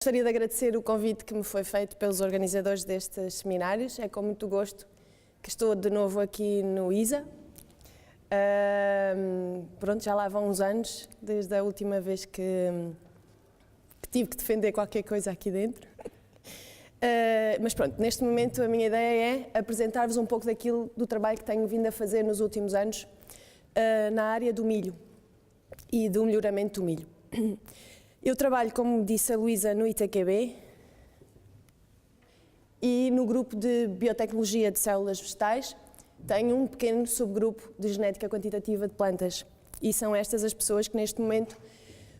Gostaria de agradecer o convite que me foi feito pelos organizadores destes seminários. É com muito gosto que estou de novo aqui no ISA. Pronto, já lá vão uns anos, desde a última vez que tive que defender qualquer coisa aqui dentro. Mas pronto, neste momento a minha ideia é apresentar-vos um pouco do trabalho que tenho vindo a fazer nos últimos anos na área do milho e do melhoramento do milho. Eu trabalho, como disse a Luísa, no ITQB e no grupo de biotecnologia de células vegetais tenho um pequeno subgrupo de genética quantitativa de plantas e são estas as pessoas que neste momento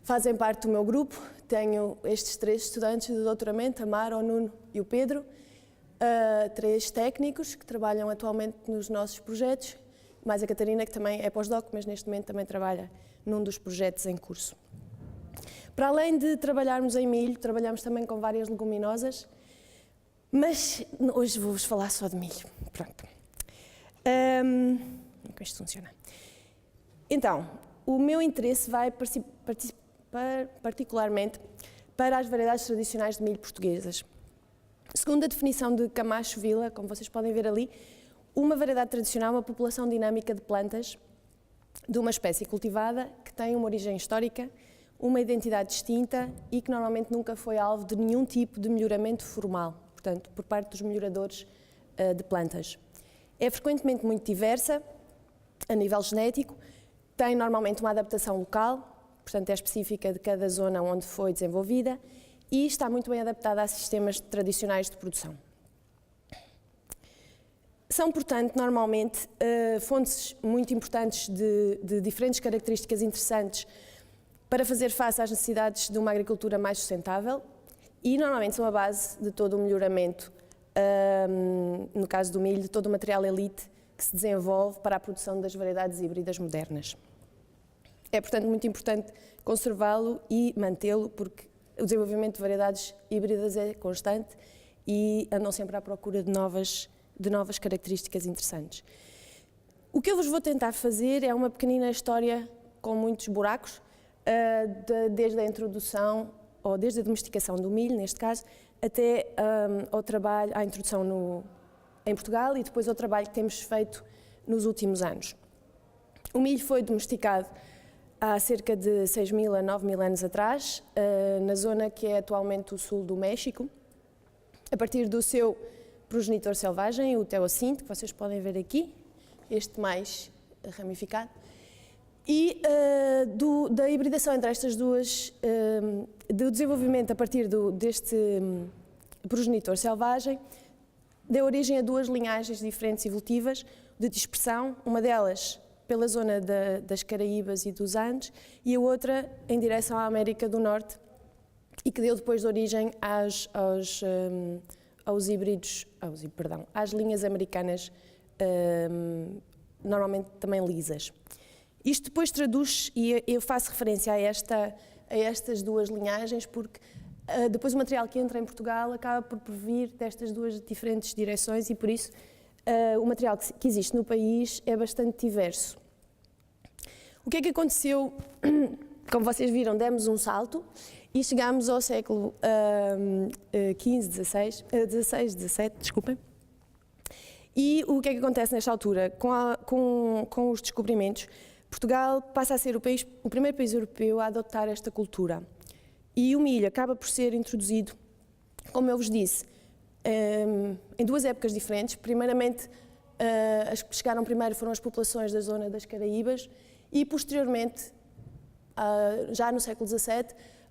fazem parte do meu grupo. Tenho estes 3 estudantes de doutoramento, a Mara, o Nuno e o Pedro, 3 técnicos que trabalham atualmente nos nossos projetos, mais a Catarina, que também é pós-doc, mas neste momento também trabalha num dos projetos em curso. Para além de trabalharmos em milho, trabalhamos também com várias leguminosas, mas hoje vou-vos falar só de milho. Pronto. Como é que isto funciona? Então, o meu interesse vai particularmente para as variedades tradicionais de milho portuguesas. Segundo a definição de Camacho Vila, como vocês podem ver ali, uma variedade tradicional é uma população dinâmica de plantas de uma espécie cultivada que tem uma origem histórica, uma identidade distinta e que normalmente nunca foi alvo de nenhum tipo de melhoramento formal, portanto, por parte dos melhoradores de plantas. É frequentemente muito diversa a nível genético, tem normalmente uma adaptação local, portanto é específica de cada zona onde foi desenvolvida e está muito bem adaptada a sistemas tradicionais de produção. São, portanto, normalmente fontes muito importantes de diferentes características interessantes para fazer face às necessidades de uma agricultura mais sustentável e normalmente são a base de todo o melhoramento, no caso do milho, de todo o material elite que se desenvolve para a produção das variedades híbridas modernas. É, portanto, muito importante conservá-lo e mantê-lo, porque o desenvolvimento de variedades híbridas é constante e andam sempre à procura de novas características interessantes. O que eu vos vou tentar fazer é uma pequenina história com muitos buracos, desde a introdução, ou desde a domesticação do milho, neste caso, até ao trabalho, à introdução em Portugal e depois ao trabalho que temos feito nos últimos anos. O milho foi domesticado há cerca de 6.000 a 9.000 anos atrás, na zona que é atualmente o sul do México, a partir do seu progenitor selvagem, o teosinte, que vocês podem ver aqui, este mais ramificado, e da hibridação entre estas duas, do desenvolvimento a partir deste progenitor selvagem, deu origem a 2 linhagens diferentes evolutivas de dispersão, uma delas pela zona das Caraíbas e dos Andes e a outra em direção à América do Norte e que deu depois origem às linhas americanas, normalmente também lisas. Isto depois traduz, e eu faço referência a estas 2 linhagens, porque depois o material que entra em Portugal acaba por provir destas 2 diferentes direções e por isso o material que existe no país é bastante diverso. O que é que aconteceu? Como vocês viram, demos um salto e chegámos ao século XV, XVII, desculpem. E o que é que acontece nesta altura? Com os descobrimentos, Portugal passa a ser o primeiro país europeu a adotar esta cultura. E o milho acaba por ser introduzido, como eu vos disse, em 2 épocas diferentes. Primeiramente, as que chegaram primeiro foram as populações da zona das Caraíbas e, posteriormente, já no século XVII,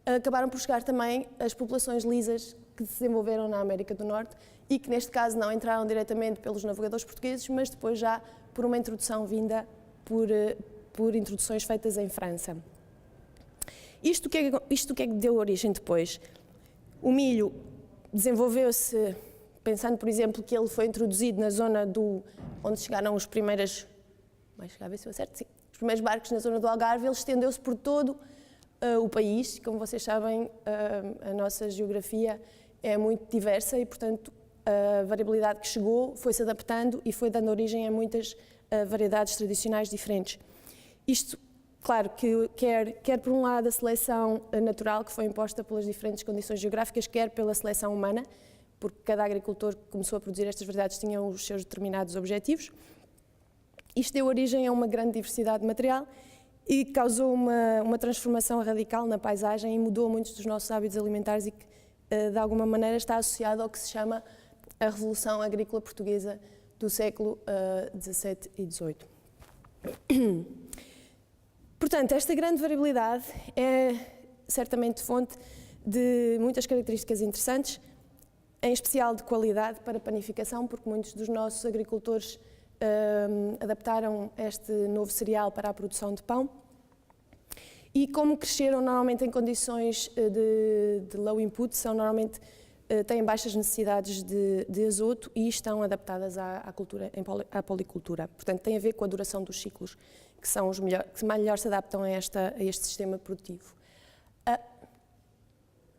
acabaram por chegar também as populações lisas que se desenvolveram na América do Norte e que, neste caso, não entraram diretamente pelos navegadores portugueses, mas depois já por uma introdução vinda por introduções feitas em França. Isto o que é que deu origem depois? O milho desenvolveu-se, pensando, por exemplo, que ele foi introduzido na zona onde chegaram os primeiros barcos na zona do Algarve, ele estendeu-se por todo o país. Como vocês sabem, a nossa geografia é muito diversa e, portanto, a variabilidade que chegou foi-se adaptando e foi dando origem a muitas variedades tradicionais diferentes. Isto Claro que quer por um lado a seleção natural que foi imposta pelas diferentes condições geográficas, quer pela seleção humana, porque cada agricultor que começou a produzir estas variedades tinha os seus determinados objetivos. Isto deu origem a uma grande diversidade de material e causou uma transformação radical na paisagem e mudou muitos dos nossos hábitos alimentares e que, de alguma maneira, está associado ao que se chama a Revolução Agrícola Portuguesa do século XVII e XVIII. Portanto, esta grande variabilidade é certamente fonte de muitas características interessantes, em especial de qualidade para panificação, porque muitos dos nossos agricultores adaptaram este novo cereal para a produção de pão. E como cresceram normalmente em condições de low input, têm baixas necessidades de azoto e estão adaptadas à policultura. Portanto, tem a ver com a duração dos ciclos, que são os que melhor se adaptam a este sistema produtivo.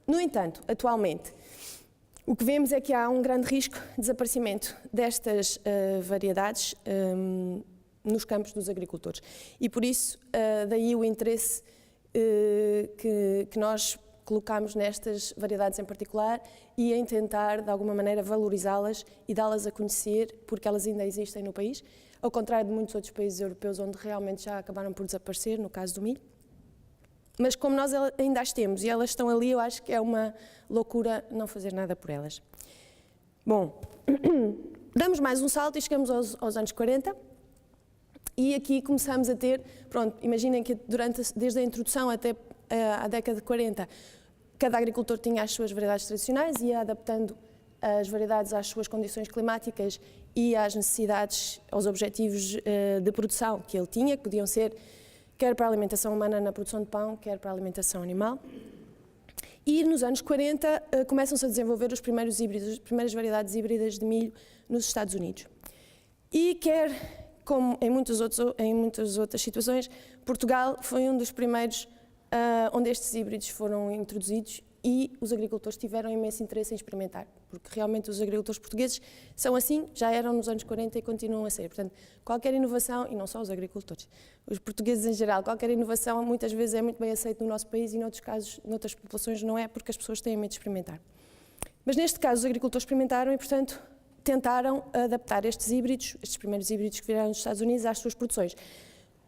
No entanto, atualmente, o que vemos é que há um grande risco de desaparecimento destas variedades nos campos dos agricultores. E por isso, daí o interesse que nós colocamos nestas variedades em particular e em tentar, de alguma maneira, valorizá-las e dá-las a conhecer, porque elas ainda existem no país, ao contrário de muitos outros países europeus onde realmente já acabaram por desaparecer, no caso do milho. Mas como nós ainda as temos e elas estão ali, eu acho que é uma loucura não fazer nada por elas. Bom, damos mais um salto e chegamos aos anos 40 e aqui começamos a ter, pronto, imaginem que desde a introdução até à década de 40, cada agricultor tinha as suas variedades tradicionais e ia adaptando as variedades às suas condições climáticas e às necessidades, aos objetivos de produção que ele tinha, que podiam ser quer para a alimentação humana na produção de pão, quer para a alimentação animal. E nos anos 40 começam-se a desenvolver os primeiros híbridos, as primeiras variedades híbridas de milho nos Estados Unidos. E como em muitas outras situações, Portugal foi um dos primeiros onde estes híbridos foram introduzidos e os agricultores tiveram imenso interesse em experimentar, porque realmente os agricultores portugueses são assim, já eram nos anos 40 e continuam a ser. Portanto, qualquer inovação, e não só os agricultores, os portugueses em geral, qualquer inovação muitas vezes é muito bem aceita no nosso país e noutros casos, noutras populações não é, porque as pessoas têm medo de experimentar. Mas neste caso os agricultores experimentaram e, portanto, tentaram adaptar estes híbridos, estes primeiros híbridos que vieram dos Estados Unidos, às suas produções.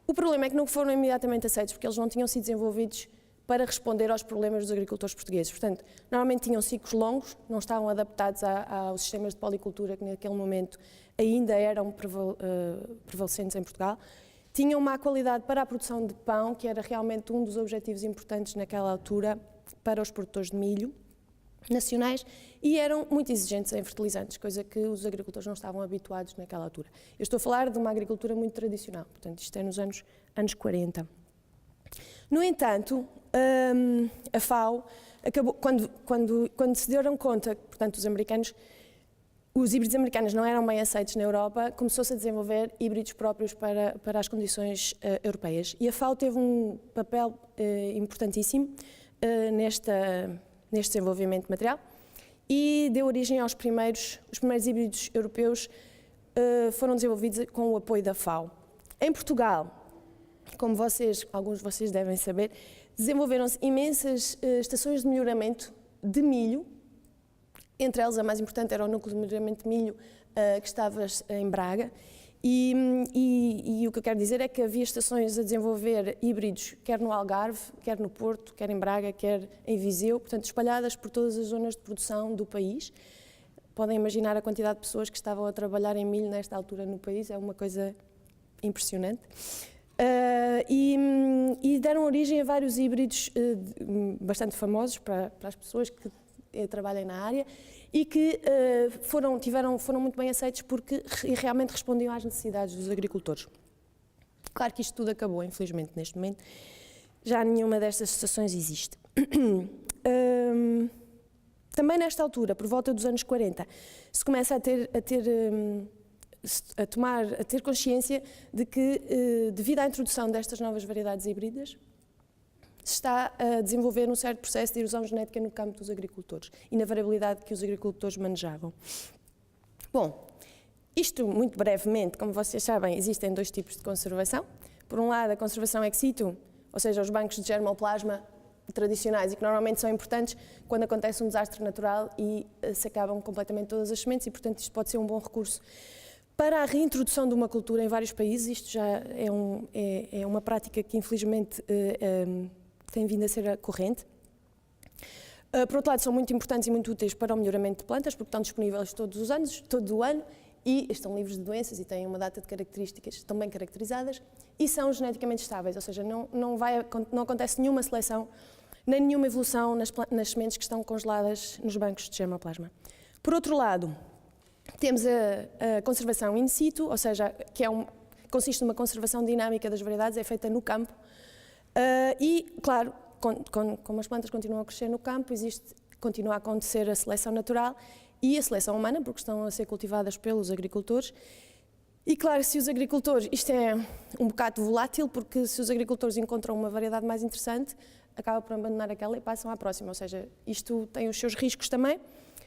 O problema é que não foram imediatamente aceitos, porque eles não tinham sido desenvolvidos para responder aos problemas dos agricultores portugueses. Portanto, normalmente tinham ciclos longos, não estavam adaptados aos sistemas de policultura que naquele momento ainda eram prevalecentes em Portugal. Tinham má qualidade para a produção de pão, que era realmente um dos objetivos importantes naquela altura para os produtores de milho nacionais, e eram muito exigentes em fertilizantes, coisa que os agricultores não estavam habituados naquela altura. Eu estou a falar de uma agricultura muito tradicional, portanto isto é nos anos 40. No entanto, a FAO acabou, quando se deram conta, portanto os híbridos americanos não eram bem aceitos na Europa, começou-se a desenvolver híbridos próprios para as condições europeias. E a FAO teve um papel importantíssimo neste desenvolvimento de material e deu origem aos primeiros híbridos europeus foram desenvolvidos com o apoio da FAO. Em Portugal, como alguns de vocês devem saber, desenvolveram-se imensas estações de melhoramento de milho, entre elas a mais importante era o núcleo de melhoramento de milho que estava em Braga, e o que eu quero dizer é que havia estações a desenvolver híbridos, quer no Algarve, quer no Porto, quer em Braga, quer em Viseu, portanto espalhadas por todas as zonas de produção do país. Podem imaginar a quantidade de pessoas que estavam a trabalhar em milho nesta altura no país, é uma coisa impressionante. E deram origem a vários híbridos bastante famosos para as pessoas que trabalhem na área e que foram muito bem aceitos porque realmente respondiam às necessidades dos agricultores. Claro que isto tudo acabou, infelizmente, neste momento. Já nenhuma destas estações existe. Também nesta altura, por volta dos anos 40, se começa a ter consciência de que, devido à introdução destas novas variedades híbridas, se está a desenvolver um certo processo de erosão genética no campo dos agricultores e na variabilidade que os agricultores manejavam. Bom, isto muito brevemente, como vocês sabem, existem dois tipos de conservação. por um lado, a conservação ex situ, ou seja, os bancos de germoplasma tradicionais e que normalmente são importantes quando acontece um desastre natural e se acabam completamente todas as sementes e, portanto, isto pode ser um bom recurso. Para a reintrodução de uma cultura em vários países, isto já é uma prática que, infelizmente, tem vindo a ser corrente. Por outro lado, são muito importantes e muito úteis para o melhoramento de plantas, porque estão disponíveis todos os anos, todo o ano, e estão livres de doenças e têm uma data de características estão bem caracterizadas e são geneticamente estáveis, ou seja, não acontece nenhuma seleção nem nenhuma evolução nas sementes que estão congeladas nos bancos de germoplasma. Por outro lado, temos a conservação in situ, ou seja, que consiste numa conservação dinâmica das variedades, é feita no campo e, claro, como as plantas continuam a crescer no campo, continua a acontecer a seleção natural e a seleção humana, porque estão a ser cultivadas pelos agricultores. E claro, se os agricultores, isto é um bocado volátil, porque se os agricultores encontram uma variedade mais interessante, acabam por abandonar aquela e passam à próxima, ou seja, isto tem os seus riscos também,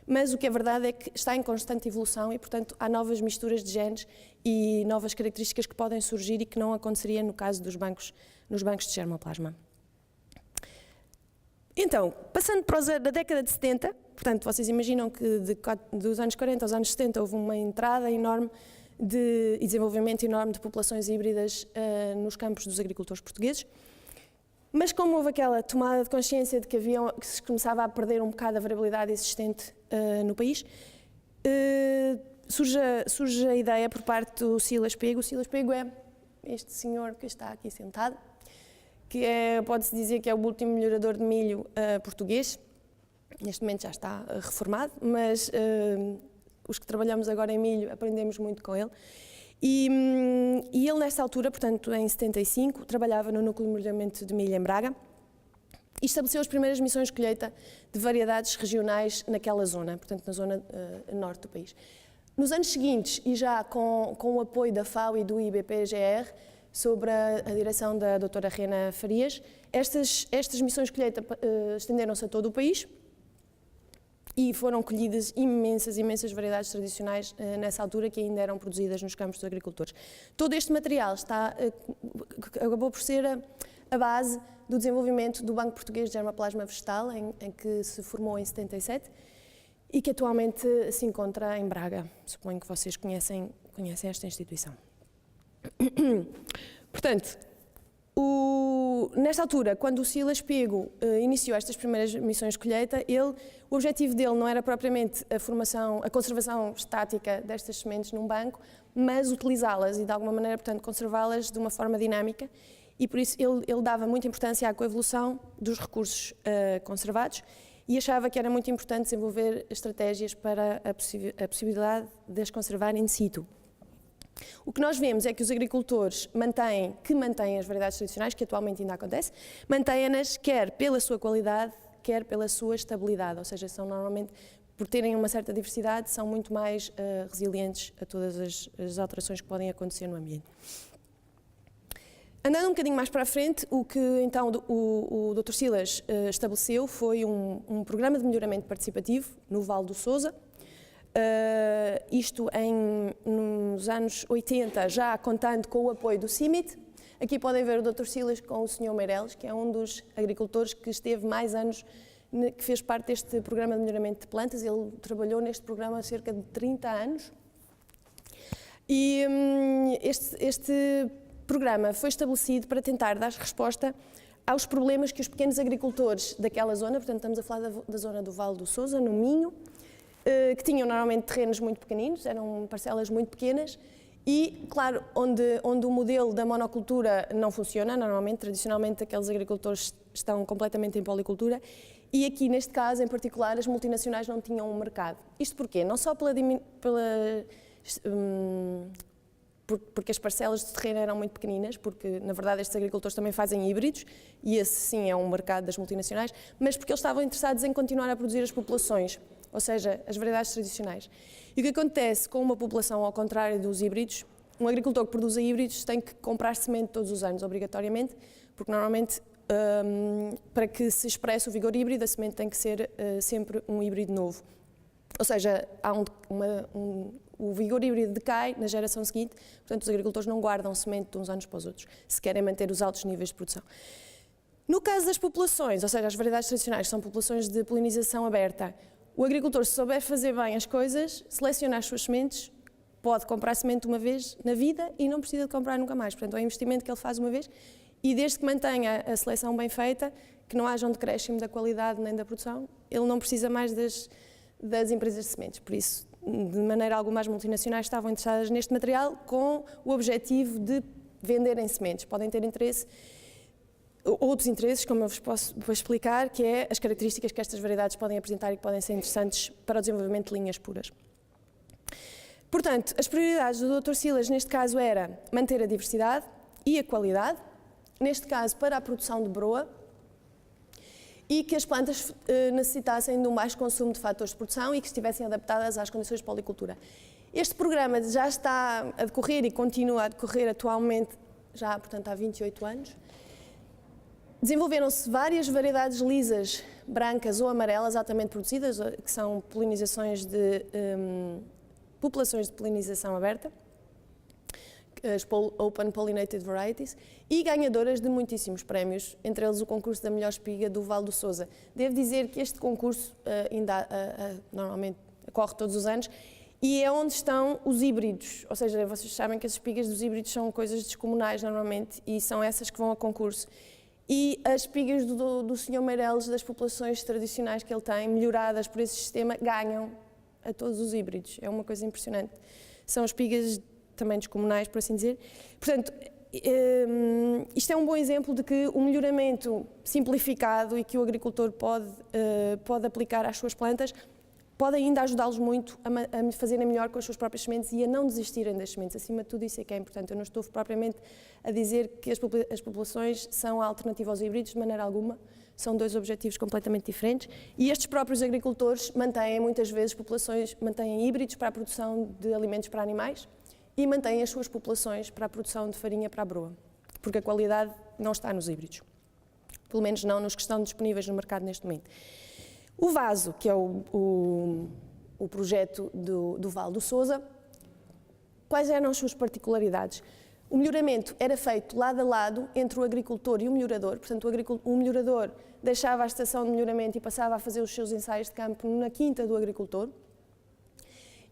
mas o que é verdade é que está em constante evolução e, portanto, há novas misturas de genes e novas características que podem surgir e que não aconteceria no caso nos bancos de germoplasma. Então, passando para da década de 70, portanto, vocês imaginam que dos anos 40 aos anos 70 houve uma entrada enorme e desenvolvimento enorme de populações híbridas nos campos dos agricultores portugueses, mas como houve aquela tomada de consciência de que se começava a perder um bocado a variabilidade existente no país, surge a ideia por parte do Silas Pego. O Silas Pego é este senhor que está aqui sentado, que pode-se dizer que é o último melhorador de milho português. Neste momento já está reformado, mas os que trabalhamos agora em milho aprendemos muito com ele. E ele, nesta altura, portanto, em 75, trabalhava no núcleo de melhoramento de milho em Braga e estabeleceu as primeiras missões de colheita de variedades regionais naquela zona, portanto, na zona norte do país. Nos anos seguintes, e já com o apoio da FAO e do IBPGR, sob a direção da doutora Rena Farias, estas missões de colheita estenderam-se a todo o país e foram colhidas imensas variedades tradicionais nessa altura que ainda eram produzidas nos campos dos agricultores. Todo este material acabou por ser a base do desenvolvimento do Banco Português de Germoplasma Vegetal, em que se formou em 77 e que atualmente se encontra em Braga. Suponho que vocês conhecem esta instituição. Portanto, nesta altura, quando o Silas Pego iniciou estas primeiras missões de colheita, o objetivo dele não era propriamente a conservação estática destas sementes num banco, mas utilizá-las e, de alguma maneira, portanto, conservá-las de uma forma dinâmica, e por isso ele dava muita importância à coevolução dos recursos conservados e achava que era muito importante desenvolver estratégias para a possibilidade de as conservar in situ. O que nós vemos é que os agricultores que mantêm as variedades tradicionais, que atualmente ainda acontece, mantêm-nas quer pela sua qualidade, quer pela sua estabilidade, ou seja, são normalmente, por terem uma certa diversidade, são muito mais resilientes a todas as alterações que podem acontecer no ambiente. Andando um bocadinho mais para a frente, o que então o Dr. Silas estabeleceu foi um programa de melhoramento participativo no Vale do Sousa, isto nos anos 80, já contando com o apoio do CIMIT. Aqui podem ver o Dr. Silas com o Sr. Meireles, que é um dos agricultores que esteve mais anos, que fez parte deste programa de melhoramento de plantas. Ele trabalhou neste programa há cerca de 30 anos. E este programa foi estabelecido para tentar dar resposta aos problemas que os pequenos agricultores daquela zona, portanto estamos a falar da zona do Vale do Sousa, no Minho, que tinham normalmente terrenos muito pequeninos, eram parcelas muito pequenas e, claro, onde o modelo da monocultura não funciona, normalmente, tradicionalmente aqueles agricultores estão completamente em policultura e aqui, neste caso, em particular, as multinacionais não tinham um mercado. Isto porquê? Não só porque as parcelas de terreno eram muito pequeninas, porque, na verdade, estes agricultores também fazem híbridos, e esse, sim, é um mercado das multinacionais, mas porque eles estavam interessados em continuar a produzir as populações, ou seja, as variedades tradicionais. E o que acontece com uma população ao contrário dos híbridos, um agricultor que produz híbridos tem que comprar semente todos os anos, obrigatoriamente, porque normalmente, para que se expresse o vigor híbrido, a semente tem que ser sempre um híbrido novo. Ou seja, há o vigor híbrido decai na geração seguinte, portanto os agricultores não guardam semente de uns anos para os outros, se querem manter os altos níveis de produção. No caso das populações, ou seja, as variedades tradicionais são populações de polinização aberta, o agricultor, se souber fazer bem as coisas, seleciona as suas sementes, pode comprar semente uma vez na vida e não precisa de comprar nunca mais. Portanto, é um investimento que ele faz uma vez e desde que mantenha a seleção bem feita, que não haja um decréscimo da qualidade nem da produção, ele não precisa mais das empresas de sementes. Por isso, de maneira alguma, as multinacionais estavam interessadas neste material com o objetivo de venderem sementes. Podem ter interesse, outros interesses, como eu vou explicar, que é as características que estas variedades podem apresentar e que podem ser interessantes para o desenvolvimento de linhas puras. Portanto, as prioridades do Dr. Silas, neste caso, era manter a diversidade e a qualidade, neste caso para a produção de broa, e que as plantas necessitassem de um baixo consumo de fatores de produção e que estivessem adaptadas às condições de policultura. Este programa já está a decorrer e continua a decorrer atualmente, já, portanto, há 28 anos. Desenvolveram-se várias variedades lisas, brancas ou amarelas altamente produzidas, que são polinizações de populações de polinização aberta, as Open Pollinated Varieties, e ganhadoras de muitíssimos prémios, entre eles o concurso da melhor espiga do Val do Sousa. Devo dizer que este concurso normalmente ocorre todos os anos e é onde estão os híbridos, ou seja, vocês sabem que as espigas dos híbridos são coisas descomunais normalmente e são essas que vão ao concurso. E as espigas do Sr. Meireles, das populações tradicionais que ele tem, melhoradas por esse sistema, ganham a todos os híbridos. É uma coisa impressionante. São espigas também descomunais, por assim dizer. Portanto, isto é um bom exemplo de que o melhoramento simplificado e que o agricultor pode aplicar às suas plantas pode ainda ajudá-los muito a fazerem melhor com as suas próprias sementes e a não desistirem das sementes. Acima de tudo, isso é que é importante. Eu não estou propriamente a dizer que as populações são a alternativa aos híbridos, de maneira alguma. São dois objetivos completamente diferentes. E estes próprios agricultores mantêm, muitas vezes, mantêm híbridos para a produção de alimentos para animais e mantêm as suas populações para a produção de farinha para a broa, porque a qualidade não está nos híbridos. Pelo menos não nos que estão disponíveis no mercado neste momento. O Vaso, que é o projeto do Val do Sousa, quais eram as suas particularidades? O melhoramento era feito lado a lado entre o agricultor e o melhorador, portanto o melhorador deixava a estação de melhoramento e passava a fazer os seus ensaios de campo na quinta do agricultor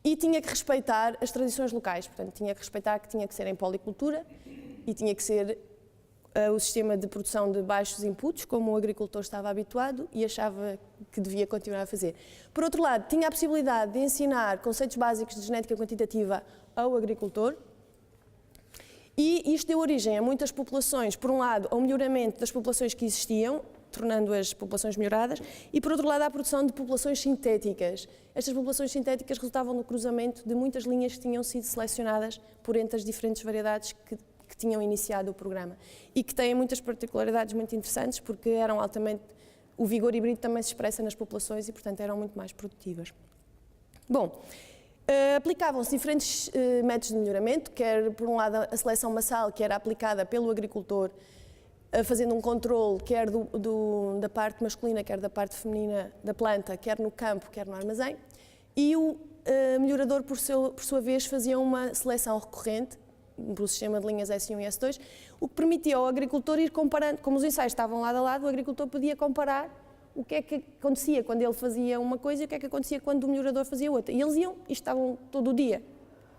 e tinha que respeitar as tradições locais, portanto tinha que respeitar que tinha que ser em policultura e tinha que ser o sistema de produção de baixos inputs, como o agricultor estava habituado e achava que devia continuar a fazer. Por outro lado, tinha a possibilidade de ensinar conceitos básicos de genética quantitativa ao agricultor e isto deu origem a muitas populações, por um lado, ao melhoramento das populações que existiam, tornando as populações melhoradas, e por outro lado, à produção de populações sintéticas. Estas populações sintéticas resultavam no cruzamento de muitas linhas que tinham sido selecionadas por entre as diferentes variedades que tinham iniciado o programa e que têm muitas particularidades muito interessantes porque eram altamente, o vigor híbrido também se expressa nas populações e portanto eram muito mais produtivas. Bom, aplicavam-se diferentes métodos de melhoramento, quer por um lado a seleção massal que era aplicada pelo agricultor fazendo um controle quer da parte masculina, quer da parte feminina da planta, quer no campo, quer no armazém, e o melhorador por sua vez fazia uma seleção recorrente pelo sistema de linhas S1 e S2, o que permitia ao agricultor ir comparando, como os ensaios estavam lado a lado, o agricultor podia comparar o que é que acontecia quando ele fazia uma coisa e o que é que acontecia quando o melhorador fazia outra. E eles iam, e estavam todo o dia,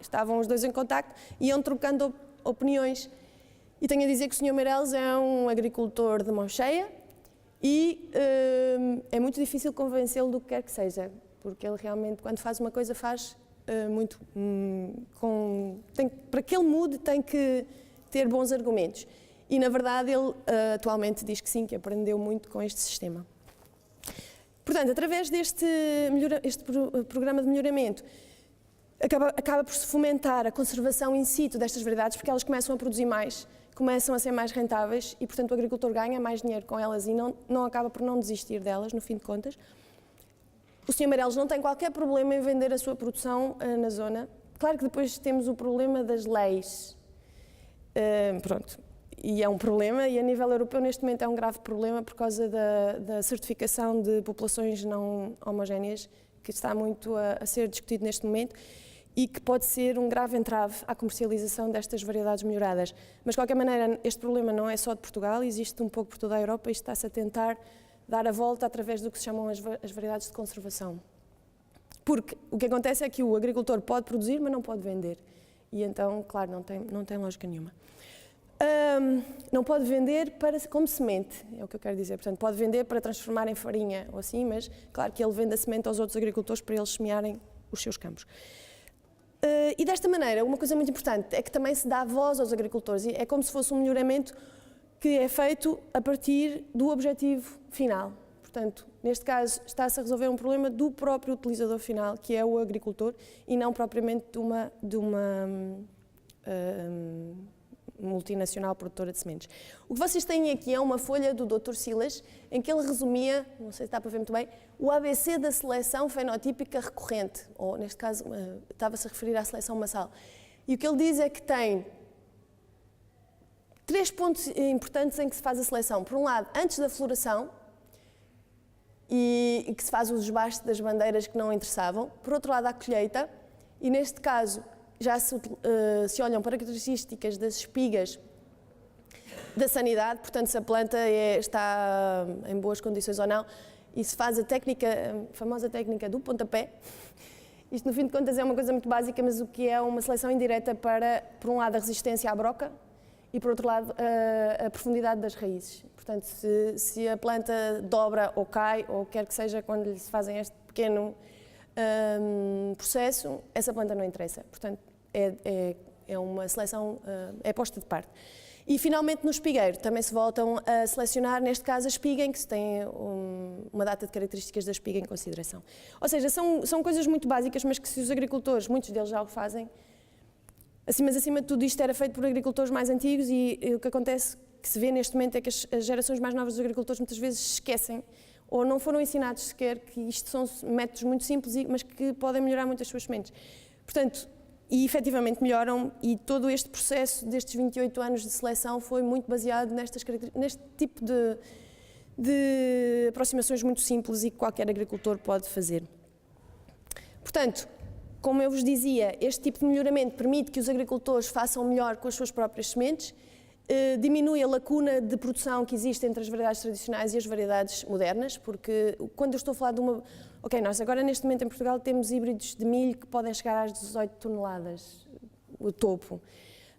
estavam os dois em contacto, iam trocando opiniões. E tenho a dizer que o Sr. Meireles é um agricultor de mão cheia e é muito difícil convencê-lo do que quer que seja, porque ele realmente, quando faz uma coisa, faz muito para que ele mude tem que ter bons argumentos e na verdade ele atualmente diz que sim, que aprendeu muito com este sistema. Portanto, através deste programa de melhoramento acaba por se fomentar a conservação in situ destas variedades porque elas começam a produzir mais, começam a ser mais rentáveis e portanto o agricultor ganha mais dinheiro com elas e não acaba por não desistir delas no fim de contas. O Sr. Meireles não tem qualquer problema em vender a sua produção na zona. Claro que depois temos o problema das leis. Pronto, e é um problema, e a nível europeu neste momento é um grave problema por causa da certificação de populações não homogéneas, que está muito a ser discutido neste momento. e que pode ser um grave entrave à comercialização destas variedades melhoradas. Mas, de qualquer maneira, este problema não é só de Portugal, existe um pouco por toda a Europa e está-se a tentar dar a volta através do que se chamam as variedades de conservação. Porque o que acontece é que o agricultor pode produzir, mas não pode vender. E então, claro, não tem lógica nenhuma. Não pode vender como semente, é o que eu quero dizer. Portanto, pode vender para transformar em farinha ou assim, mas claro que ele vende a semente aos outros agricultores para eles semearem os seus campos. E desta maneira, uma coisa muito importante é que também se dá voz aos agricultores. É como se fosse um melhoramento que é feito a partir do objetivo final. Portanto, neste caso, está-se a resolver um problema do próprio utilizador final, que é o agricultor, e não propriamente de uma multinacional produtora de sementes. O que vocês têm aqui é uma folha do Dr. Silas, em que ele resumia, não sei se está para ver muito bem, o ABC da seleção fenotípica recorrente, ou neste caso estava-se a referir à seleção massal. E o que ele diz é que tem 3 pontos importantes em que se faz a seleção. Por um lado, antes da floração, e que se faz o desbaste das bandeiras que não interessavam. Por outro lado, a colheita, e neste caso já se olham para características das espigas da sanidade, portanto se a planta está em boas condições ou não, e se faz a famosa técnica do pontapé. Isto, no fim de contas, é uma coisa muito básica, mas o que é uma seleção indireta para, por um lado, a resistência à broca e, por outro lado, a profundidade das raízes. Portanto, se a planta dobra ou cai, ou quer que seja, quando lhe se fazem este pequeno processo, essa planta não interessa. Portanto, é uma seleção, é posta de parte. E, finalmente, no espigueiro, também se voltam a selecionar, neste caso, a espiga, em que se tem uma data de características da espiga em consideração. Ou seja, são coisas muito básicas, mas que se os agricultores, muitos deles já o fazem, mas acima de tudo isto era feito por agricultores mais antigos e o que acontece, que se vê neste momento, é que as gerações mais novas dos agricultores muitas vezes esquecem ou não foram ensinados sequer que isto são métodos muito simples, mas que podem melhorar muito as suas sementes. Portanto, e efetivamente melhoram, e todo este processo destes 28 anos de seleção foi muito baseado neste tipo de aproximações muito simples e que qualquer agricultor pode fazer. Portanto, como eu vos dizia, este tipo de melhoramento permite que os agricultores façam melhor com as suas próprias sementes, diminui a lacuna de produção que existe entre as variedades tradicionais e as variedades modernas, porque quando eu estou a falar de uma... Ok, nós agora neste momento em Portugal temos híbridos de milho que podem chegar às 18 toneladas, o topo,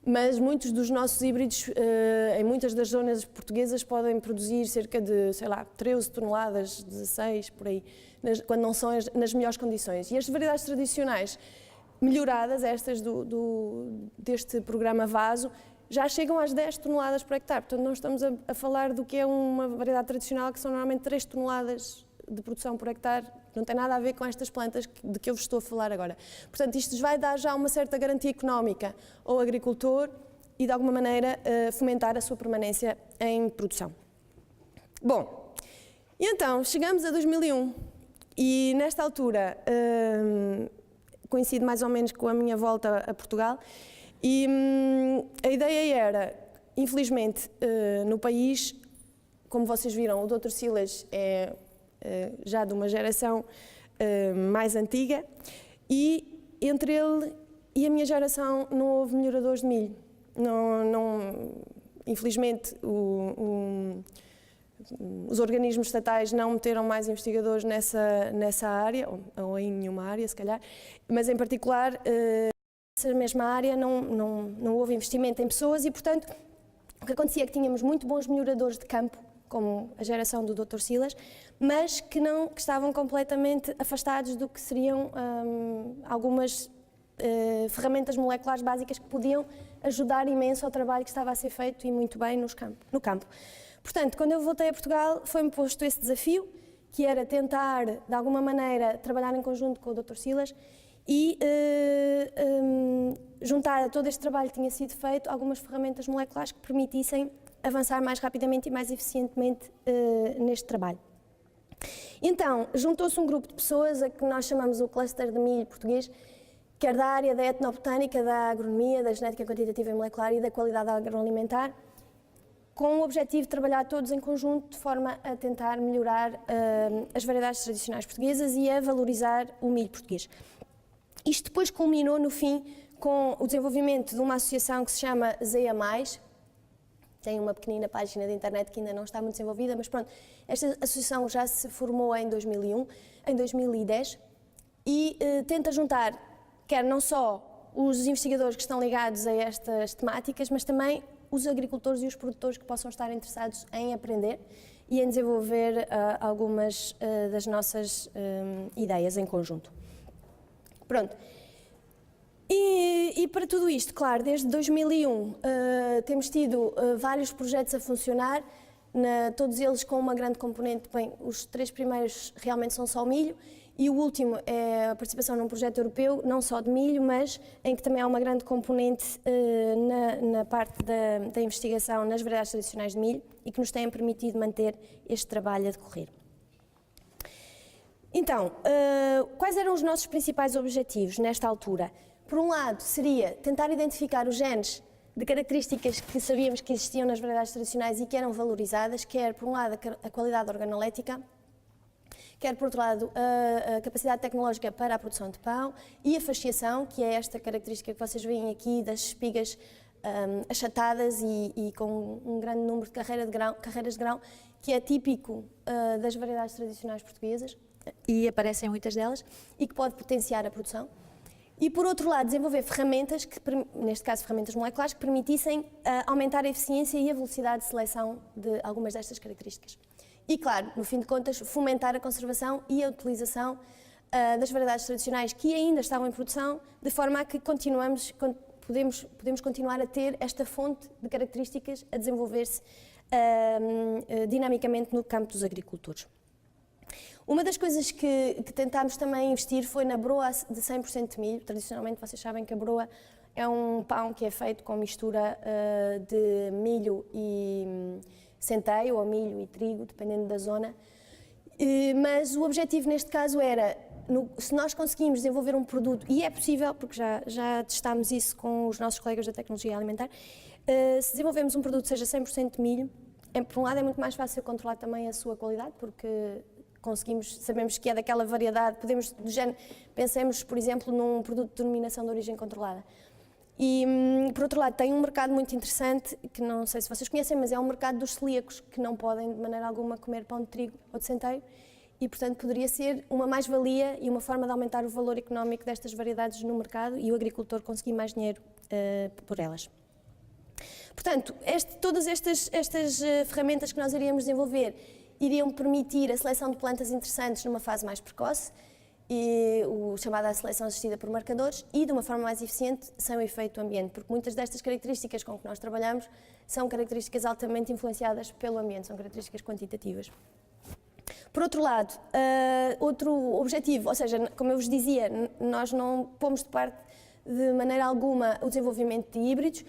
mas muitos dos nossos híbridos, em muitas das zonas portuguesas, podem produzir cerca de, sei lá, 13 toneladas, 16, por aí, quando não são nas melhores condições. E as variedades tradicionais melhoradas, estas deste programa Vaso, já chegam às 10 toneladas por hectare. Portanto, não estamos a falar do que é uma variedade tradicional, que são normalmente 3 toneladas de produção por hectare. Não tem nada a ver com estas plantas de que eu vos estou a falar agora. Portanto, isto vai dar já uma certa garantia económica ao agricultor e, de alguma maneira, fomentar a sua permanência em produção. Bom, e então, chegamos a 2001 e, nesta altura, coincide mais ou menos com a minha volta a Portugal. E a ideia era, infelizmente, no país, como vocês viram, o Dr. Silas é já de uma geração mais antiga e entre ele e a minha geração não houve melhoradores de milho. Infelizmente, os organismos estatais não meteram mais investigadores nessa área, ou em nenhuma área, se calhar, mas em particular... Nessa mesma área não houve investimento em pessoas e, portanto, o que acontecia é que tínhamos muito bons melhoradores de campo, como a geração do Dr. Silas, mas que estavam completamente afastados do que seriam algumas ferramentas moleculares básicas que podiam ajudar imenso ao trabalho que estava a ser feito e muito bem no campo. Portanto, quando eu voltei a Portugal, foi-me posto esse desafio, que era tentar, de alguma maneira, trabalhar em conjunto com o Dr. Silas e juntar a todo este trabalho que tinha sido feito algumas ferramentas moleculares que permitissem avançar mais rapidamente e mais eficientemente neste trabalho. Então, juntou-se um grupo de pessoas a que nós chamamos o cluster de milho português, quer da área da etnobotânica, da agronomia, da genética quantitativa e molecular e da qualidade agroalimentar, com o objetivo de trabalhar todos em conjunto de forma a tentar melhorar as variedades tradicionais portuguesas e a valorizar o milho português. Isto depois culminou, no fim, com o desenvolvimento de uma associação que se chama ZEA+, tem uma pequenina página de internet que ainda não está muito desenvolvida, mas pronto, esta associação já se formou em 2010, e tenta juntar, quer não só os investigadores que estão ligados a estas temáticas, mas também os agricultores e os produtores que possam estar interessados em aprender e em desenvolver algumas das nossas ideias em conjunto. Pronto. E para tudo isto, claro, desde 2001 temos tido vários projetos a funcionar, todos eles com uma grande componente. Bem, os 3 primeiros realmente são só milho, e o último é a participação num projeto europeu, não só de milho, mas em que também há uma grande componente na parte da investigação nas variedades tradicionais de milho, e que nos têm permitido manter este trabalho a decorrer. Então, quais eram os nossos principais objetivos nesta altura? Por um lado, seria tentar identificar os genes de características que sabíamos que existiam nas variedades tradicionais e que eram valorizadas, quer, por um lado, a qualidade organolética, quer, por outro lado, a capacidade tecnológica para a produção de pão e a fasciação, que é esta característica que vocês veem aqui das espigas achatadas e com um grande número de carreiras de grão, que é típico das variedades tradicionais portuguesas, e aparecem muitas delas, e que pode potenciar a produção. E, por outro lado, desenvolver ferramentas, neste caso ferramentas moleculares, que permitissem aumentar a eficiência e a velocidade de seleção de algumas destas características. E, claro, no fim de contas, fomentar a conservação e a utilização das variedades tradicionais que ainda estavam em produção, de forma a que podemos continuar a ter esta fonte de características a desenvolver-se dinamicamente no campo dos agricultores. Uma das coisas que tentámos também investir foi na broa de 100% de milho. Tradicionalmente, vocês sabem que a broa é um pão que é feito com mistura de milho e centeio, ou milho e trigo, dependendo da zona. Mas o objetivo neste caso era, se nós conseguimos desenvolver um produto, e é possível, porque já testámos isso com os nossos colegas da tecnologia alimentar, se desenvolvemos um produto que seja 100% de milho, por um lado é muito mais fácil controlar também a sua qualidade, porque sabemos que é daquela variedade, do género, pensemos, por exemplo, num produto de denominação de origem controlada. E, por outro lado, tem um mercado muito interessante, que não sei se vocês conhecem, mas é o mercado dos celíacos, que não podem, de maneira alguma, comer pão de trigo ou de centeio, e, portanto, poderia ser uma mais-valia e uma forma de aumentar o valor económico destas variedades no mercado e o agricultor conseguir mais dinheiro por elas. Portanto, todas estas ferramentas que nós iríamos desenvolver iriam permitir a seleção de plantas interessantes numa fase mais precoce, chamada seleção assistida por marcadores, e de uma forma mais eficiente, sem o efeito ambiente, porque muitas destas características com que nós trabalhamos são características altamente influenciadas pelo ambiente, são características quantitativas. Por outro lado, outro objetivo, ou seja, como eu vos dizia, nós não pomos de parte de maneira alguma o desenvolvimento de híbridos,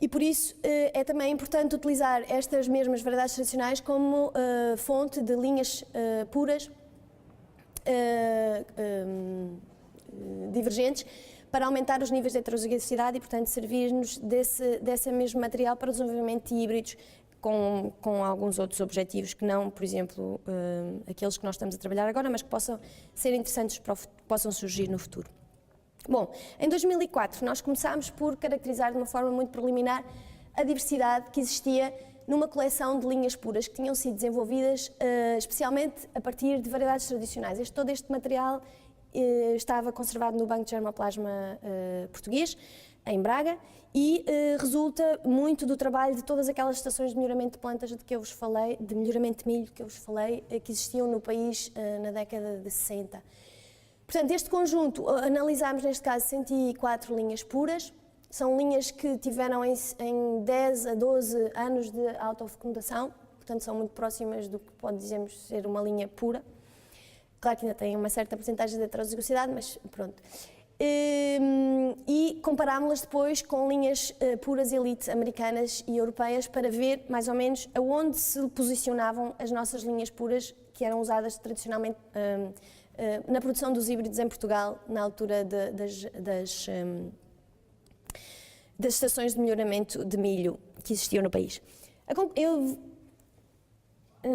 e por isso é também importante utilizar estas mesmas variedades tradicionais como fonte de linhas puras divergentes para aumentar os níveis de heterozigosidade e, portanto, servir-nos desse mesmo material para o desenvolvimento de híbridos com alguns outros objetivos que não, por exemplo, aqueles que nós estamos a trabalhar agora, mas que possam ser interessantes, possam surgir no futuro. Bom, em 2004 nós começámos por caracterizar de uma forma muito preliminar a diversidade que existia numa coleção de linhas puras que tinham sido desenvolvidas especialmente a partir de variedades tradicionais. Todo este material estava conservado no Banco de Germoplasma português, em Braga, e resulta muito do trabalho de todas aquelas estações de melhoramento de plantas de que eu vos falei, de melhoramento de milho que eu vos falei, que existiam no país na década de 60. Portanto, este conjunto, analisámos neste caso 104 linhas puras, são linhas que tiveram em 10 a 12 anos de autofecundação, portanto são muito próximas do que pode dizermos ser uma linha pura. Claro que ainda tem uma certa porcentagem de heterozigosidade, mas pronto. E comparámos-las depois com linhas puras elite americanas e europeias para ver mais ou menos aonde se posicionavam as nossas linhas puras que eram usadas tradicionalmente na produção dos híbridos em Portugal, na altura das estações de melhoramento de milho que existiam no país.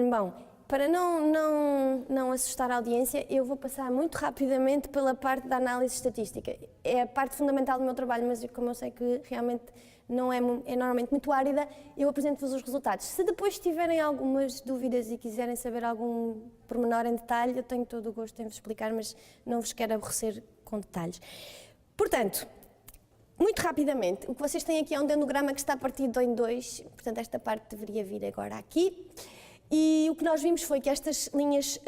Bom, para não assustar a audiência, eu vou passar muito rapidamente pela parte da análise estatística. É a parte fundamental do meu trabalho, mas como eu sei que realmente não é normalmente muito árida, eu apresento-vos os resultados. Se depois tiverem algumas dúvidas e quiserem saber algum pormenor em detalhe, eu tenho todo o gosto em vos explicar, mas não vos quero aborrecer com detalhes. Portanto, muito rapidamente, o que vocês têm aqui é um dendrograma que está partido em dois, portanto esta parte deveria vir agora aqui. E o que nós vimos foi que estas linhas,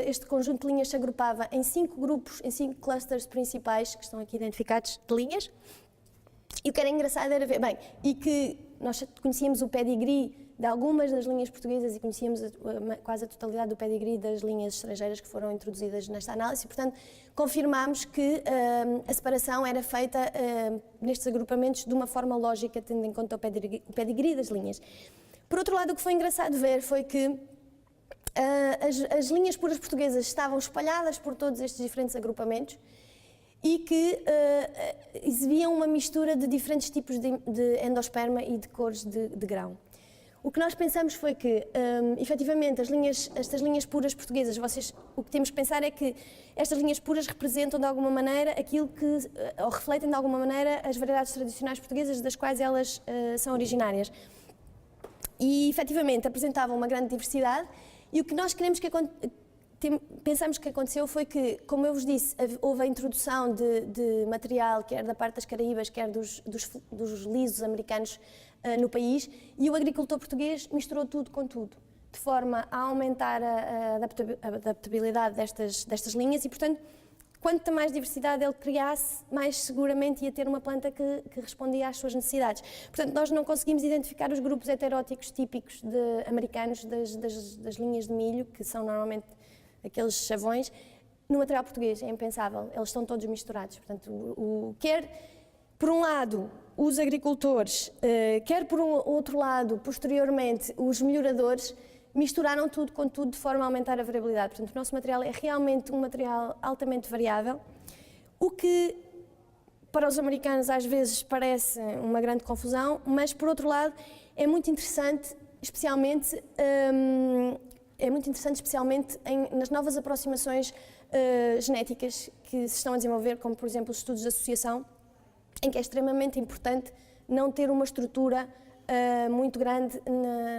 este conjunto de linhas se agrupava em 5 grupos, em 5 clusters principais, que estão aqui identificados de linhas. E o que era engraçado era ver, bem, e que nós conhecíamos o pedigree de algumas das linhas portuguesas e conhecíamos quase a totalidade do pedigree das linhas estrangeiras que foram introduzidas nesta análise, e, portanto, confirmámos que a separação era feita nestes agrupamentos de uma forma lógica, tendo em conta o pedigree das linhas. Por outro lado, o que foi engraçado ver foi que as linhas puras portuguesas estavam espalhadas por todos estes diferentes agrupamentos e que exibiam uma mistura de diferentes tipos de endosperma e de cores de grão. O que nós pensamos foi que, efetivamente, estas linhas puras portuguesas, o que temos que pensar é que estas linhas puras representam de alguma maneira aquilo que, ou refletem de alguma maneira as variedades tradicionais portuguesas das quais elas são originárias. E, efetivamente, apresentavam uma grande diversidade e o que nós pensamos que aconteceu foi que, como eu vos disse, houve a introdução de material, quer da parte das Caraíbas, quer dos lisos americanos no país, e o agricultor português misturou tudo com tudo, de forma a aumentar a adaptabilidade destas linhas e, portanto, quanto mais diversidade ele criasse, mais seguramente ia ter uma planta que respondia às suas necessidades. Portanto, nós não conseguimos identificar os grupos heteróticos típicos americanos das linhas de milho, que são normalmente aqueles chavões, no material português, é impensável, eles estão todos misturados. Portanto, quer por um lado os agricultores, quer por um outro lado, posteriormente, os melhoradores, misturaram tudo com tudo de forma a aumentar a variabilidade. Portanto, o nosso material é realmente um material altamente variável, o que para os americanos às vezes parece uma grande confusão, mas por outro lado é muito interessante, especialmente nas novas aproximações genéticas que se estão a desenvolver, como por exemplo os estudos de associação, em que é extremamente importante não ter uma estrutura muito grande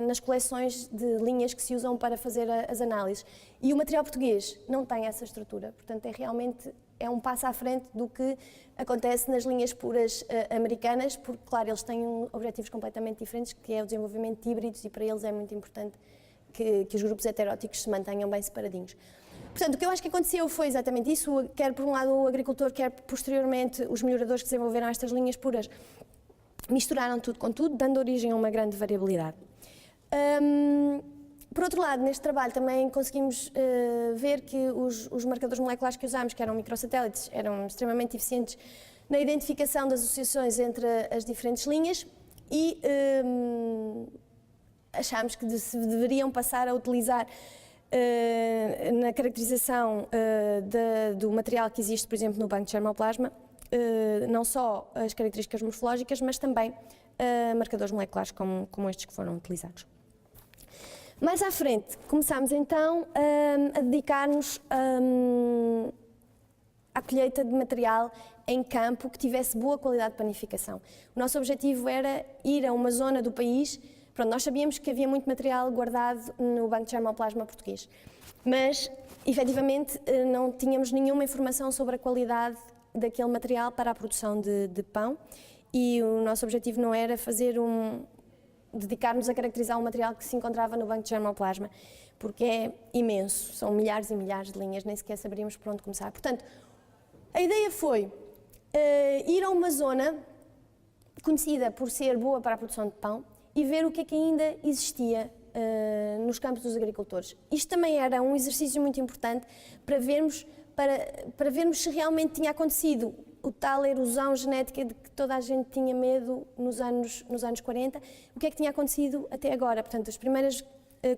nas coleções de linhas que se usam para fazer as análises. E o material português não tem essa estrutura, portanto realmente é um passo à frente do que acontece nas linhas puras americanas, porque claro, eles têm objetivos completamente diferentes, que é o desenvolvimento de híbridos, e para eles é muito importante que os grupos heteróticos se mantenham bem separadinhos. Portanto, o que eu acho que aconteceu foi exatamente isso, quer por um lado o agricultor, quer posteriormente os melhoradores que desenvolveram estas linhas puras, misturaram tudo com tudo, dando origem a uma grande variabilidade. Por outro lado, neste trabalho também conseguimos ver que os marcadores moleculares que usámos, que eram microsatélites, eram extremamente eficientes na identificação das associações entre as diferentes linhas e achámos que se deveriam passar a utilizar na caracterização do material que existe, por exemplo, no banco de germoplasma, não só as características morfológicas, mas também marcadores moleculares como estes que foram utilizados. Mais à frente, começámos então a dedicar-nos à colheita de material em campo que tivesse boa qualidade de panificação. O nosso objetivo era ir a uma zona do país. Pronto, nós sabíamos que havia muito material guardado no banco de germoplasma português, mas efetivamente não tínhamos nenhuma informação sobre a qualidade daquele material para a produção de pão, e o nosso objetivo não era dedicar-nos a caracterizar um material que se encontrava no banco de germoplasma, porque é imenso, são milhares e milhares de linhas, nem sequer saberíamos por onde começar. Portanto, a ideia foi ir a uma zona conhecida por ser boa para a produção de pão e ver o que é que ainda existia nos campos dos agricultores. Isto também era um exercício muito importante para vermos se realmente tinha acontecido o tal erosão genética de que toda a gente tinha medo nos anos 40, o que é que tinha acontecido até agora. Portanto, as primeiras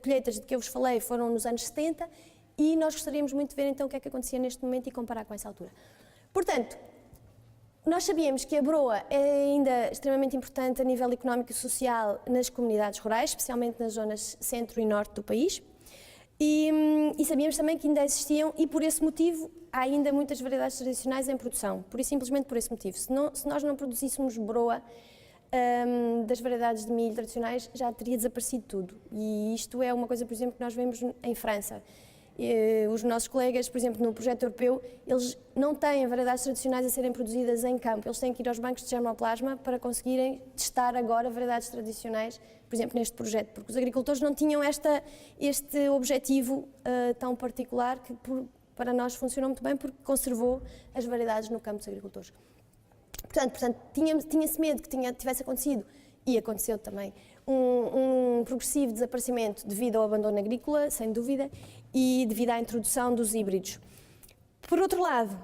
colheitas de que eu vos falei foram nos anos 70 e nós gostaríamos muito de ver então o que é que acontecia neste momento e comparar com essa altura. Portanto, nós sabíamos que a broa é ainda extremamente importante a nível económico e social nas comunidades rurais, especialmente nas zonas centro e norte do país, E sabíamos também que ainda existiam, e por esse motivo, há ainda muitas variedades tradicionais em produção, simplesmente por esse motivo. Se nós não produzíssemos broa das variedades de milho tradicionais, já teria desaparecido tudo. E isto é uma coisa, por exemplo, que nós vemos em França. Os nossos colegas, por exemplo, no projeto europeu, eles não têm variedades tradicionais a serem produzidas em campo, eles têm que ir aos bancos de germoplasma para conseguirem testar agora variedades tradicionais, por exemplo, neste projeto, porque os agricultores não tinham este objetivo tão particular que para nós funcionou muito bem porque conservou as variedades no campo dos agricultores. Portanto tinha-se medo que tivesse acontecido, e aconteceu também, um progressivo desaparecimento devido ao abandono agrícola, sem dúvida, e devido à introdução dos híbridos. Por outro lado,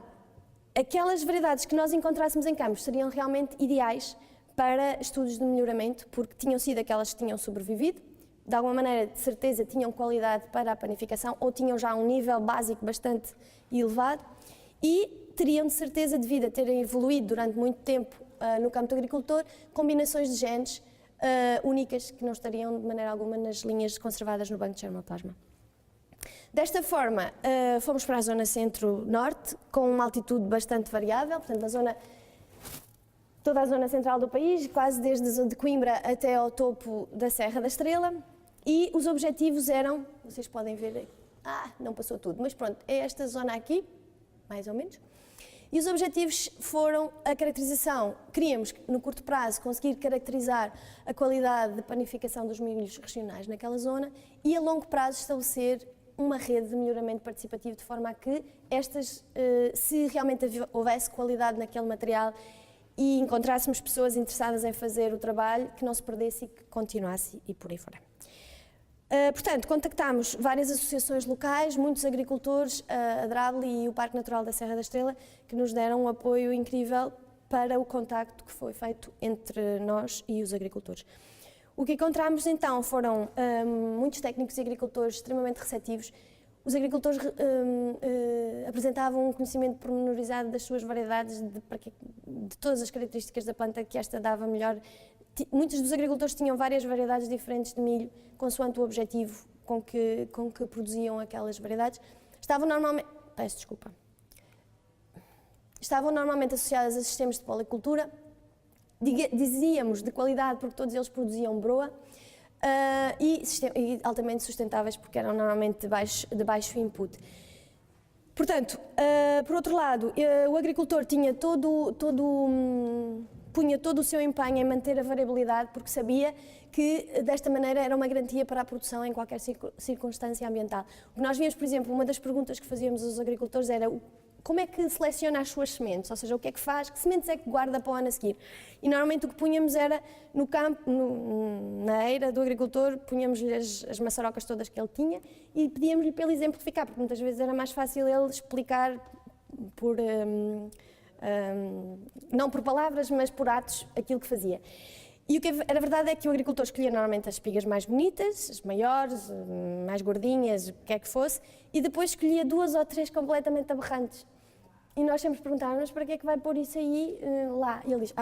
aquelas variedades que nós encontrássemos em campos seriam realmente ideais para estudos de melhoramento, porque tinham sido aquelas que tinham sobrevivido, de alguma maneira, de certeza, tinham qualidade para a panificação, ou tinham já um nível básico bastante elevado, e teriam de certeza, devido a terem evoluído durante muito tempo no campo do agricultor, combinações de genes únicas que não estariam de maneira alguma nas linhas conservadas no banco de germoplasma. Desta forma, fomos para a zona centro-norte, com uma altitude bastante variável, portanto, toda a zona central do país, quase desde Coimbra até ao topo da Serra da Estrela, e os objetivos eram, vocês podem ver, não passou tudo, mas pronto, é esta zona aqui, mais ou menos. E os objetivos foram a caracterização. Queríamos, no curto prazo, conseguir caracterizar a qualidade de panificação dos milhos regionais naquela zona e, a longo prazo, estabelecer uma rede de melhoramento participativo de forma a que se realmente houvesse qualidade naquele material e encontrássemos pessoas interessadas em fazer o trabalho, que não se perdesse e que continuasse e por aí fora. Portanto, contactámos várias associações locais, muitos agricultores, a Drabli e o Parque Natural da Serra da Estrela, que nos deram um apoio incrível para o contacto que foi feito entre nós e os agricultores. O que encontramos então foram muitos técnicos e agricultores extremamente receptivos. Os agricultores apresentavam um conhecimento pormenorizado das suas variedades, de todas as características da planta que esta dava melhor. Muitos dos agricultores tinham várias variedades diferentes de milho, consoante o objetivo com que produziam aquelas variedades. Estavam normalmente associadas a sistemas de policultura, dizíamos de qualidade porque todos eles produziam broa, e altamente sustentáveis porque eram normalmente de baixo input. Portanto, por outro lado, o agricultor tinha punha todo o seu empenho em manter a variabilidade porque sabia que desta maneira era uma garantia para a produção em qualquer circunstância ambiental. O que nós víamos, por exemplo, uma das perguntas que fazíamos aos agricultores era como é que seleciona as suas sementes, ou seja, o que é que faz, que sementes é que guarda para o ano a seguir. E normalmente o que punhamos era no campo, na eira do agricultor, punhamos-lhe as maçarocas todas que ele tinha e pedíamos-lhe para ele exemplificar, porque muitas vezes era mais fácil ele explicar não por palavras, mas por atos, aquilo que fazia. E o que era verdade é que o agricultor escolhia normalmente as espigas mais bonitas, as maiores, mais gordinhas, o que é que fosse, e depois escolhia 2 ou 3 completamente aberrantes. E nós sempre perguntávamos, mas para que é que vai pôr isso aí lá? E ele diz,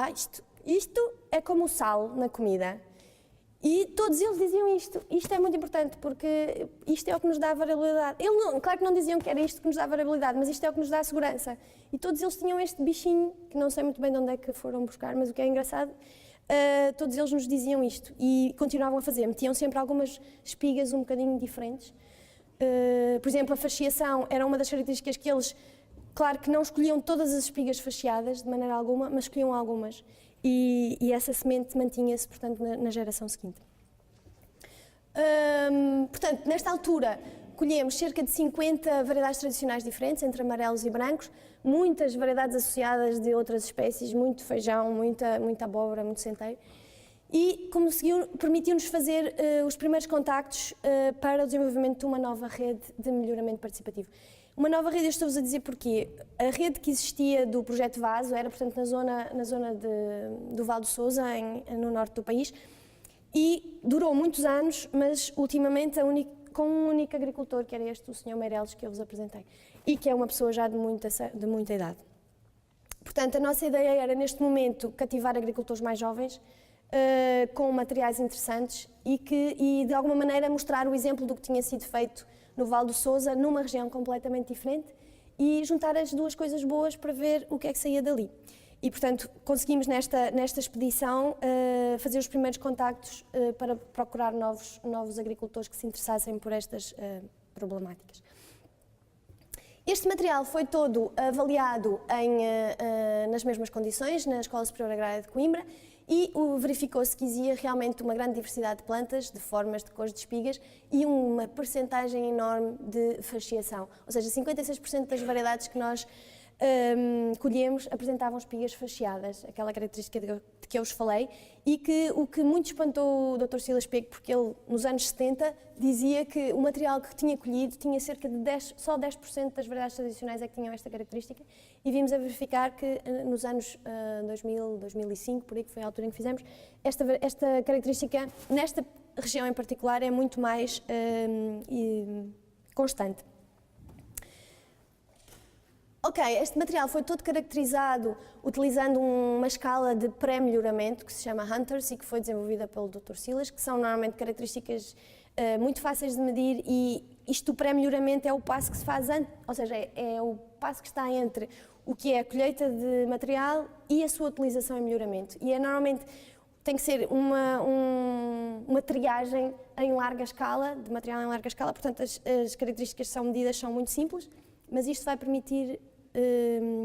isto é como o sal na comida. E todos eles diziam isto é muito importante, porque isto é o que nos dá a variabilidade. Claro que não diziam que era isto que nos dá a variabilidade, mas isto é o que nos dá a segurança. E todos eles tinham este bichinho, que não sei muito bem de onde é que foram buscar, mas o que é engraçado, todos eles nos diziam isto e continuavam a fazer. Metiam sempre algumas espigas um bocadinho diferentes. Por exemplo, a fasciação era uma das características que eles, claro que não escolhiam todas as espigas fasciadas de maneira alguma, mas escolhiam algumas. E essa semente mantinha-se, portanto, na geração seguinte. Portanto, nesta altura, colhemos cerca de 50 variedades tradicionais diferentes, entre amarelos e brancos, muitas variedades associadas de outras espécies, muito feijão, muita abóbora, muito centeio, e permitiu-nos fazer os primeiros contactos para o desenvolvimento de uma nova rede de melhoramento participativo. Uma nova rede, eu estou-vos a dizer porquê. A rede que existia do projeto Vaso era, portanto, na zona do Val do Sousa, no norte do país, e durou muitos anos, mas ultimamente com um único agricultor, que era o Sr. Meireles, que eu vos apresentei, e que é uma pessoa já de muita idade. Portanto, a nossa ideia era, neste momento, cativar agricultores mais jovens, com materiais interessantes e de alguma maneira, mostrar o exemplo do que tinha sido feito no Val do Sousa, numa região completamente diferente, e juntar as duas coisas boas para ver o que é que saía dali. E, portanto, conseguimos nesta expedição fazer os primeiros contactos para procurar novos agricultores que se interessassem por estas problemáticas. Este material foi todo avaliado nas mesmas condições, na Escola Superior Agrária de Coimbra, e verificou-se que existia realmente uma grande diversidade de plantas, de formas, de cores de espigas e uma percentagem enorme de fasciação. Ou seja, 56% das variedades que nós colhemos apresentavam espigas fasciadas, aquela característica de que eu vos falei, e que o que muito espantou o Dr. Silas Pego, porque ele, nos anos 70, dizia que o material que tinha colhido tinha cerca de só 10% das variedades tradicionais é que tinham esta característica, e vimos a verificar que nos anos 2000, 2005, por aí que foi a altura em que fizemos, esta característica, nesta região em particular, é muito mais constante. Ok, este material foi todo caracterizado utilizando uma escala de pré-melhoramento que se chama Hunters e que foi desenvolvida pelo Dr. Silas, que são normalmente características muito fáceis de medir, e isto do pré-melhoramento é o passo que se faz antes, ou seja, é o passo que está entre o que é a colheita de material e a sua utilização em melhoramento. E normalmente tem que ser uma triagem em larga escala, de material em larga escala, portanto as características que são medidas são muito simples, mas isto vai permitir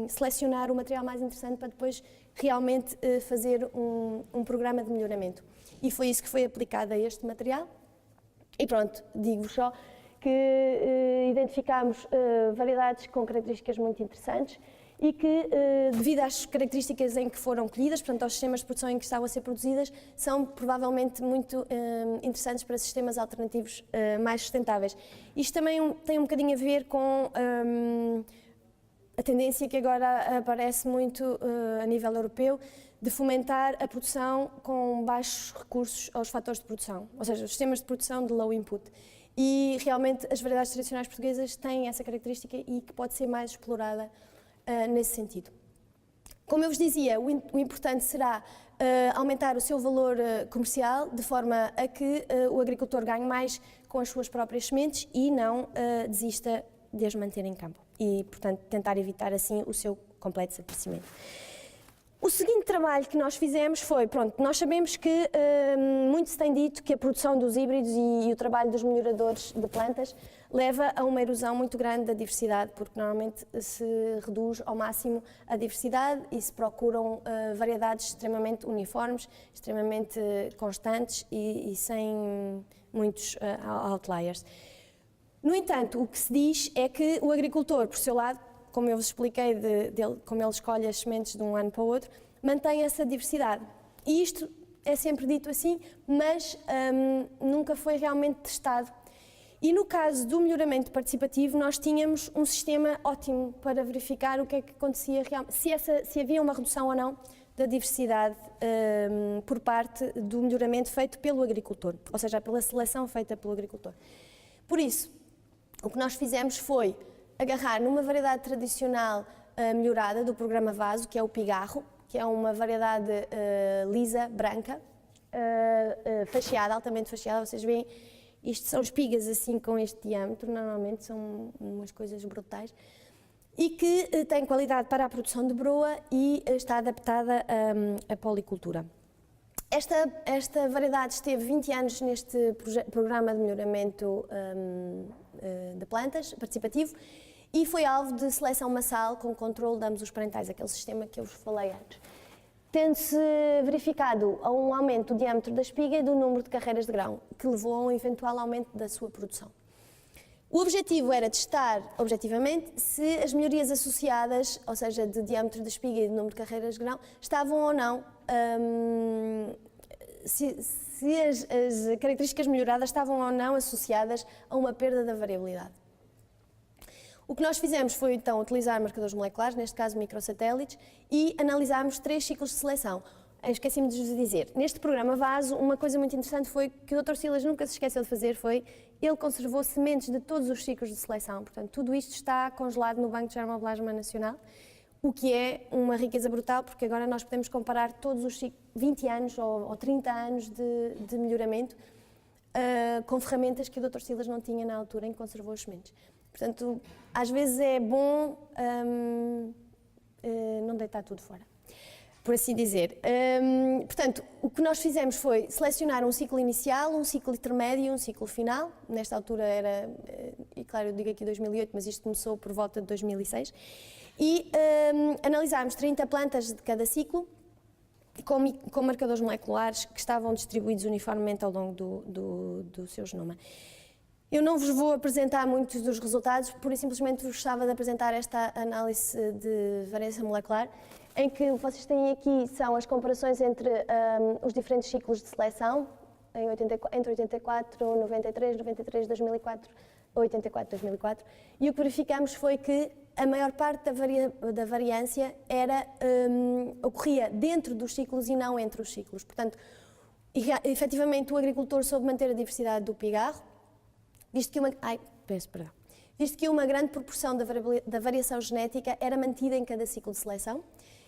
selecionar o material mais interessante para depois realmente fazer um programa de melhoramento. E foi isso que foi aplicado a este material. E pronto, digo-vos só que identificámos variedades com características muito interessantes e que, devido às características em que foram colhidas, portanto aos sistemas de produção em que estavam a ser produzidas, são provavelmente muito interessantes para sistemas alternativos mais sustentáveis. Isto também tem um bocadinho a ver com a tendência que agora aparece muito a nível europeu de fomentar a produção com baixos recursos aos fatores de produção, ou seja, os sistemas de produção de low input. E realmente as variedades tradicionais portuguesas têm essa característica e que pode ser mais explorada nesse sentido. Como eu vos dizia, o importante será aumentar o seu valor comercial de forma a que o agricultor ganhe mais com as suas próprias sementes e não desista de as manter em campo. E, portanto, tentar evitar assim o seu completo desaparecimento. O seguinte trabalho que nós fizemos foi, pronto, nós sabemos que muito se tem dito que a produção dos híbridos e o trabalho dos melhoradores de plantas leva a uma erosão muito grande da diversidade, porque normalmente se reduz ao máximo a diversidade e se procuram variedades extremamente uniformes, extremamente constantes e sem muitos outliers. No entanto, o que se diz é que o agricultor, por seu lado, como eu vos expliquei, como ele escolhe as sementes de um ano para o outro, mantém essa diversidade. E isto é sempre dito assim, mas nunca foi realmente testado. E no caso do melhoramento participativo, nós tínhamos um sistema ótimo para verificar o que é que acontecia realmente, se havia uma redução ou não da diversidade por parte do melhoramento feito pelo agricultor, ou seja, pela seleção feita pelo agricultor. Por isso, o que nós fizemos foi agarrar numa variedade tradicional melhorada do programa Vaso, que é o pigarro, que é uma variedade lisa, branca, fasciada, altamente fasciada. Vocês veem, isto são espigas assim com este diâmetro, normalmente são umas coisas brutais, e que tem qualidade para a produção de broa e está adaptada à policultura. Esta variedade esteve 20 anos neste programa de melhoramento de plantas participativo e foi alvo de seleção massal com controle de ambos os parentais, aquele sistema que eu vos falei antes. Tendo-se verificado um aumento do diâmetro da espiga e do número de carreiras de grão, que levou a um eventual aumento da sua produção. O objetivo era testar, objetivamente, se as melhorias associadas, ou seja, de diâmetro da espiga e do número de carreiras de grão, estavam ou não, se as características melhoradas estavam ou não associadas a uma perda da variabilidade. O que nós fizemos foi, então, utilizar marcadores moleculares, neste caso microsatélites, e analisámos 3 ciclos de seleção. Esqueci-me de vos dizer, neste programa Vaso, uma coisa muito interessante foi que o Dr. Silas nunca se esqueceu de fazer, ele conservou sementes de todos os ciclos de seleção, portanto, tudo isto está congelado no Banco de Germoplasma Nacional, o que é uma riqueza brutal, porque agora nós podemos comparar todos os 20 anos ou 30 anos de melhoramento com ferramentas que o Dr. Silas não tinha na altura em que conservou as sementes. Portanto, às vezes é bom não deitar tudo fora, por assim dizer. Portanto, o que nós fizemos foi selecionar um ciclo inicial, um ciclo intermédio e um ciclo final. Nesta altura era, e claro, eu digo aqui 2008, mas isto começou por volta de 2006. E analisámos 30 plantas de cada ciclo, com marcadores moleculares que estavam distribuídos uniformemente ao longo do seu genoma. Eu não vos vou apresentar muitos dos resultados, pura e simplesmente vos gostava de apresentar esta análise de variação molecular, em que o que vocês têm aqui são as comparações entre os diferentes ciclos de seleção, entre 84, 93, 2004, 84, 2004, e o que verificamos foi que a maior parte da variância ocorria dentro dos ciclos e não entre os ciclos. Portanto, efetivamente o agricultor soube manter a diversidade do pigarro, visto que uma grande proporção da variação genética era mantida em cada ciclo de seleção,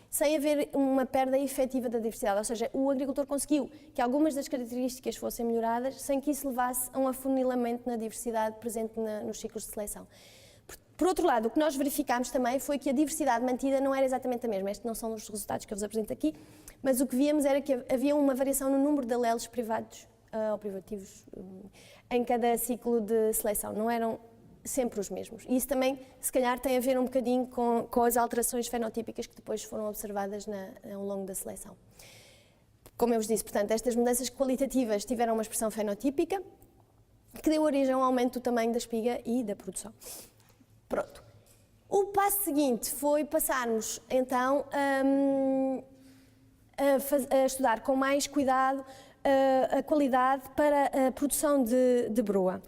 sem haver uma perda efetiva da diversidade, ou seja, o agricultor conseguiu que algumas das características fossem melhoradas sem que isso levasse a um afunilamento na diversidade presente nos ciclos de seleção. Por outro lado, o que nós verificámos também foi que a diversidade mantida não era exatamente a mesma. Estes não são os resultados que eu vos apresento aqui, mas o que víamos era que havia uma variação no número de alelos privados ou privativos em cada ciclo de seleção, não eram sempre os mesmos. E isso também, se calhar, tem a ver um bocadinho com as alterações fenotípicas que depois foram observadas ao longo da seleção. Como eu vos disse, portanto, estas mudanças qualitativas tiveram uma expressão fenotípica que deu origem ao aumento do tamanho da espiga e da produção. Pronto. O passo seguinte foi passarmos, então, a estudar com mais cuidado a qualidade para a produção de broa.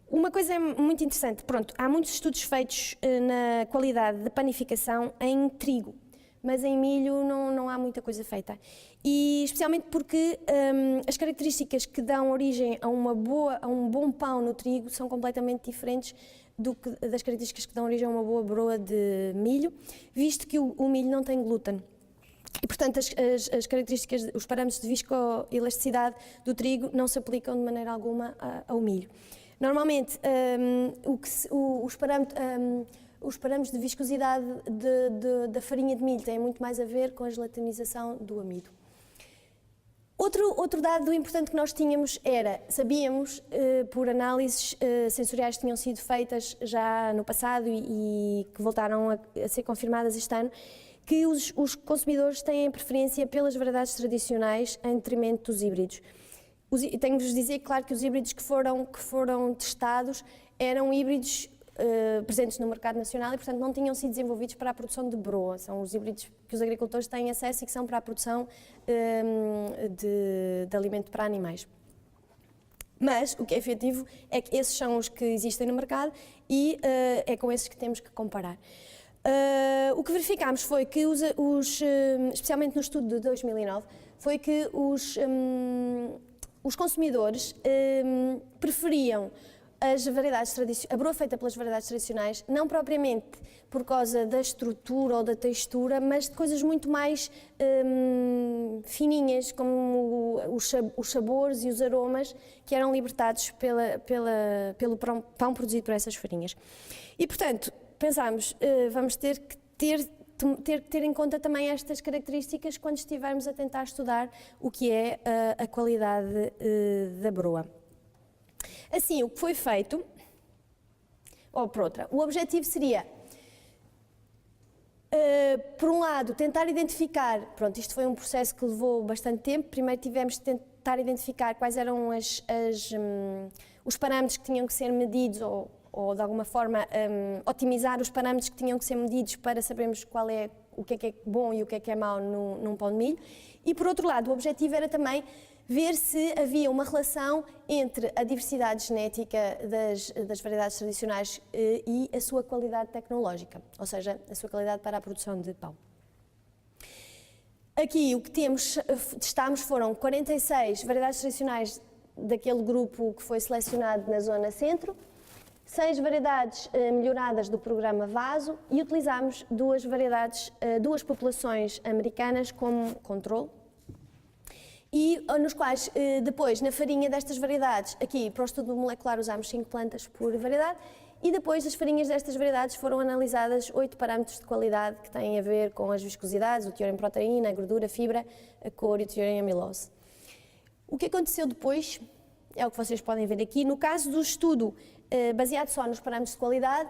Uma coisa muito interessante, pronto, há muitos estudos feitos na qualidade de panificação em trigo, mas em milho não há muita coisa feita. E especialmente porque as características que dão origem a um bom pão no trigo são completamente diferentes das características que dão origem a uma boa broa de milho, visto que o milho não tem glúten. E, portanto, as características, os parâmetros de viscoelasticidade do trigo não se aplicam de maneira alguma ao milho. Normalmente, os parâmetros de viscosidade da farinha de milho têm muito mais a ver com a gelatinização do amido. Outro dado importante que nós tínhamos sabíamos, por análises sensoriais que tinham sido feitas já no passado e que voltaram a ser confirmadas este ano, que os consumidores têm preferência pelas variedades tradicionais em detrimento dos híbridos. Tenho de vos dizer, claro, que os híbridos que foram testados eram híbridos presentes no mercado nacional e, portanto, não tinham sido desenvolvidos para a produção de broa. São os híbridos que os agricultores têm acesso e que são para a produção de alimento para animais. Mas o que é efetivo é que esses são os que existem no mercado e é com esses que temos que comparar. O que verificámos foi que, especialmente no estudo de 2009, foi que os consumidores preferiam a broa feita pelas variedades tradicionais, não propriamente por causa da estrutura ou da textura, mas de coisas muito mais fininhas, como os sabores e os aromas que eram libertados pelo pão produzido por essas farinhas. E, portanto, pensámos, vamos ter que ter em conta também estas características quando estivermos a tentar estudar o que é a qualidade da broa. Assim, o que foi feito, ou por outra, o objetivo seria, por um lado, tentar identificar, pronto, isto foi um processo que levou bastante tempo, primeiro tivemos de tentar identificar quais eram os parâmetros que tinham que ser medidos ou de alguma forma otimizar os parâmetros que tinham que ser medidos para sabermos o que é bom e o que é mau num pão de milho. E, por outro lado, o objetivo era também ver se havia uma relação entre a diversidade genética das variedades tradicionais e a sua qualidade tecnológica, ou seja, a sua qualidade para a produção de pão. Aqui o que testámos foram 46 variedades tradicionais daquele grupo que foi selecionado na zona centro, 6 variedades melhoradas do programa VASO e utilizámos duas populações americanas como controle. e nos quais depois, na farinha destas variedades, aqui para o estudo molecular usámos 5 plantas por variedade, e depois as farinhas destas variedades foram analisadas 8 parâmetros de qualidade que têm a ver com as viscosidades, o teor em proteína, a gordura, a fibra, a cor e o teor em amilose. O que aconteceu depois é o que vocês podem ver aqui. No caso do estudo baseado só nos parâmetros de qualidade,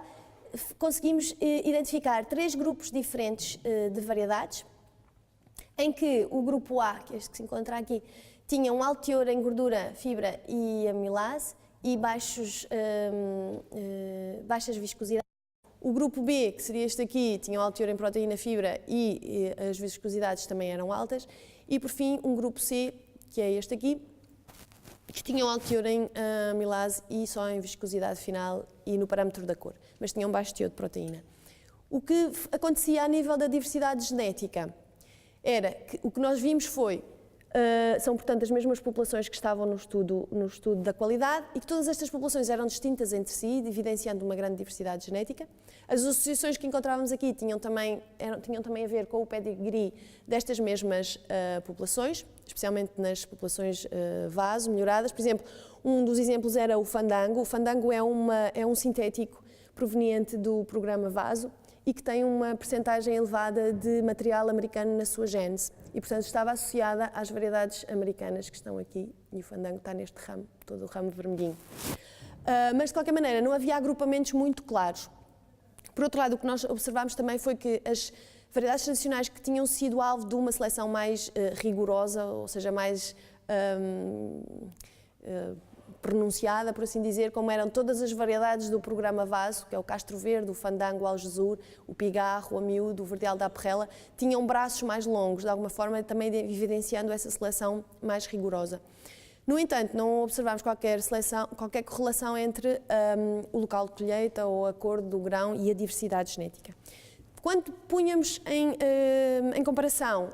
conseguimos identificar 3 grupos diferentes de variedades, em que o grupo A, que é este que se encontra aqui, tinha um alto teor em gordura, fibra e amilase e baixas viscosidades. O grupo B, que seria este aqui, tinha um alto teor em proteína, fibra e as viscosidades também eram altas. E, por fim, um grupo C, que é este aqui, que tinha um alto teor em amilase e só em viscosidade final e no parâmetro da cor, mas tinha um baixo teor de proteína. O que acontecia a nível da diversidade genética era que o que nós vimos foi, são portanto as mesmas populações que estavam no estudo da qualidade e que todas estas populações eram distintas entre si, evidenciando uma grande diversidade genética. As associações que encontrávamos aqui tinham também a ver com o pedigree destas mesmas populações, especialmente nas populações vaso, melhoradas. Por exemplo, um dos exemplos era o fandango. O fandango é um sintético proveniente do programa vaso e que tem uma percentagem elevada de material americano na sua gênese e, portanto, estava associada às variedades americanas que estão aqui, e o fandango está neste ramo, todo o ramo vermelhinho. Mas, de qualquer maneira, não havia agrupamentos muito claros. Por outro lado, o que nós observámos também foi que as variedades tradicionais que tinham sido alvo de uma seleção mais rigorosa, ou seja, mais pronunciada, por assim dizer, como eram todas as variedades do programa vaso, que é o castro verde, o fandango, o algesur, o pigarro, o amiúdo, o verdeal da perrela, tinham braços mais longos, de alguma forma também evidenciando essa seleção mais rigorosa. No entanto, não observamos qualquer correlação entre o local de colheita ou a cor do grão e a diversidade genética. Quando punhamos em comparação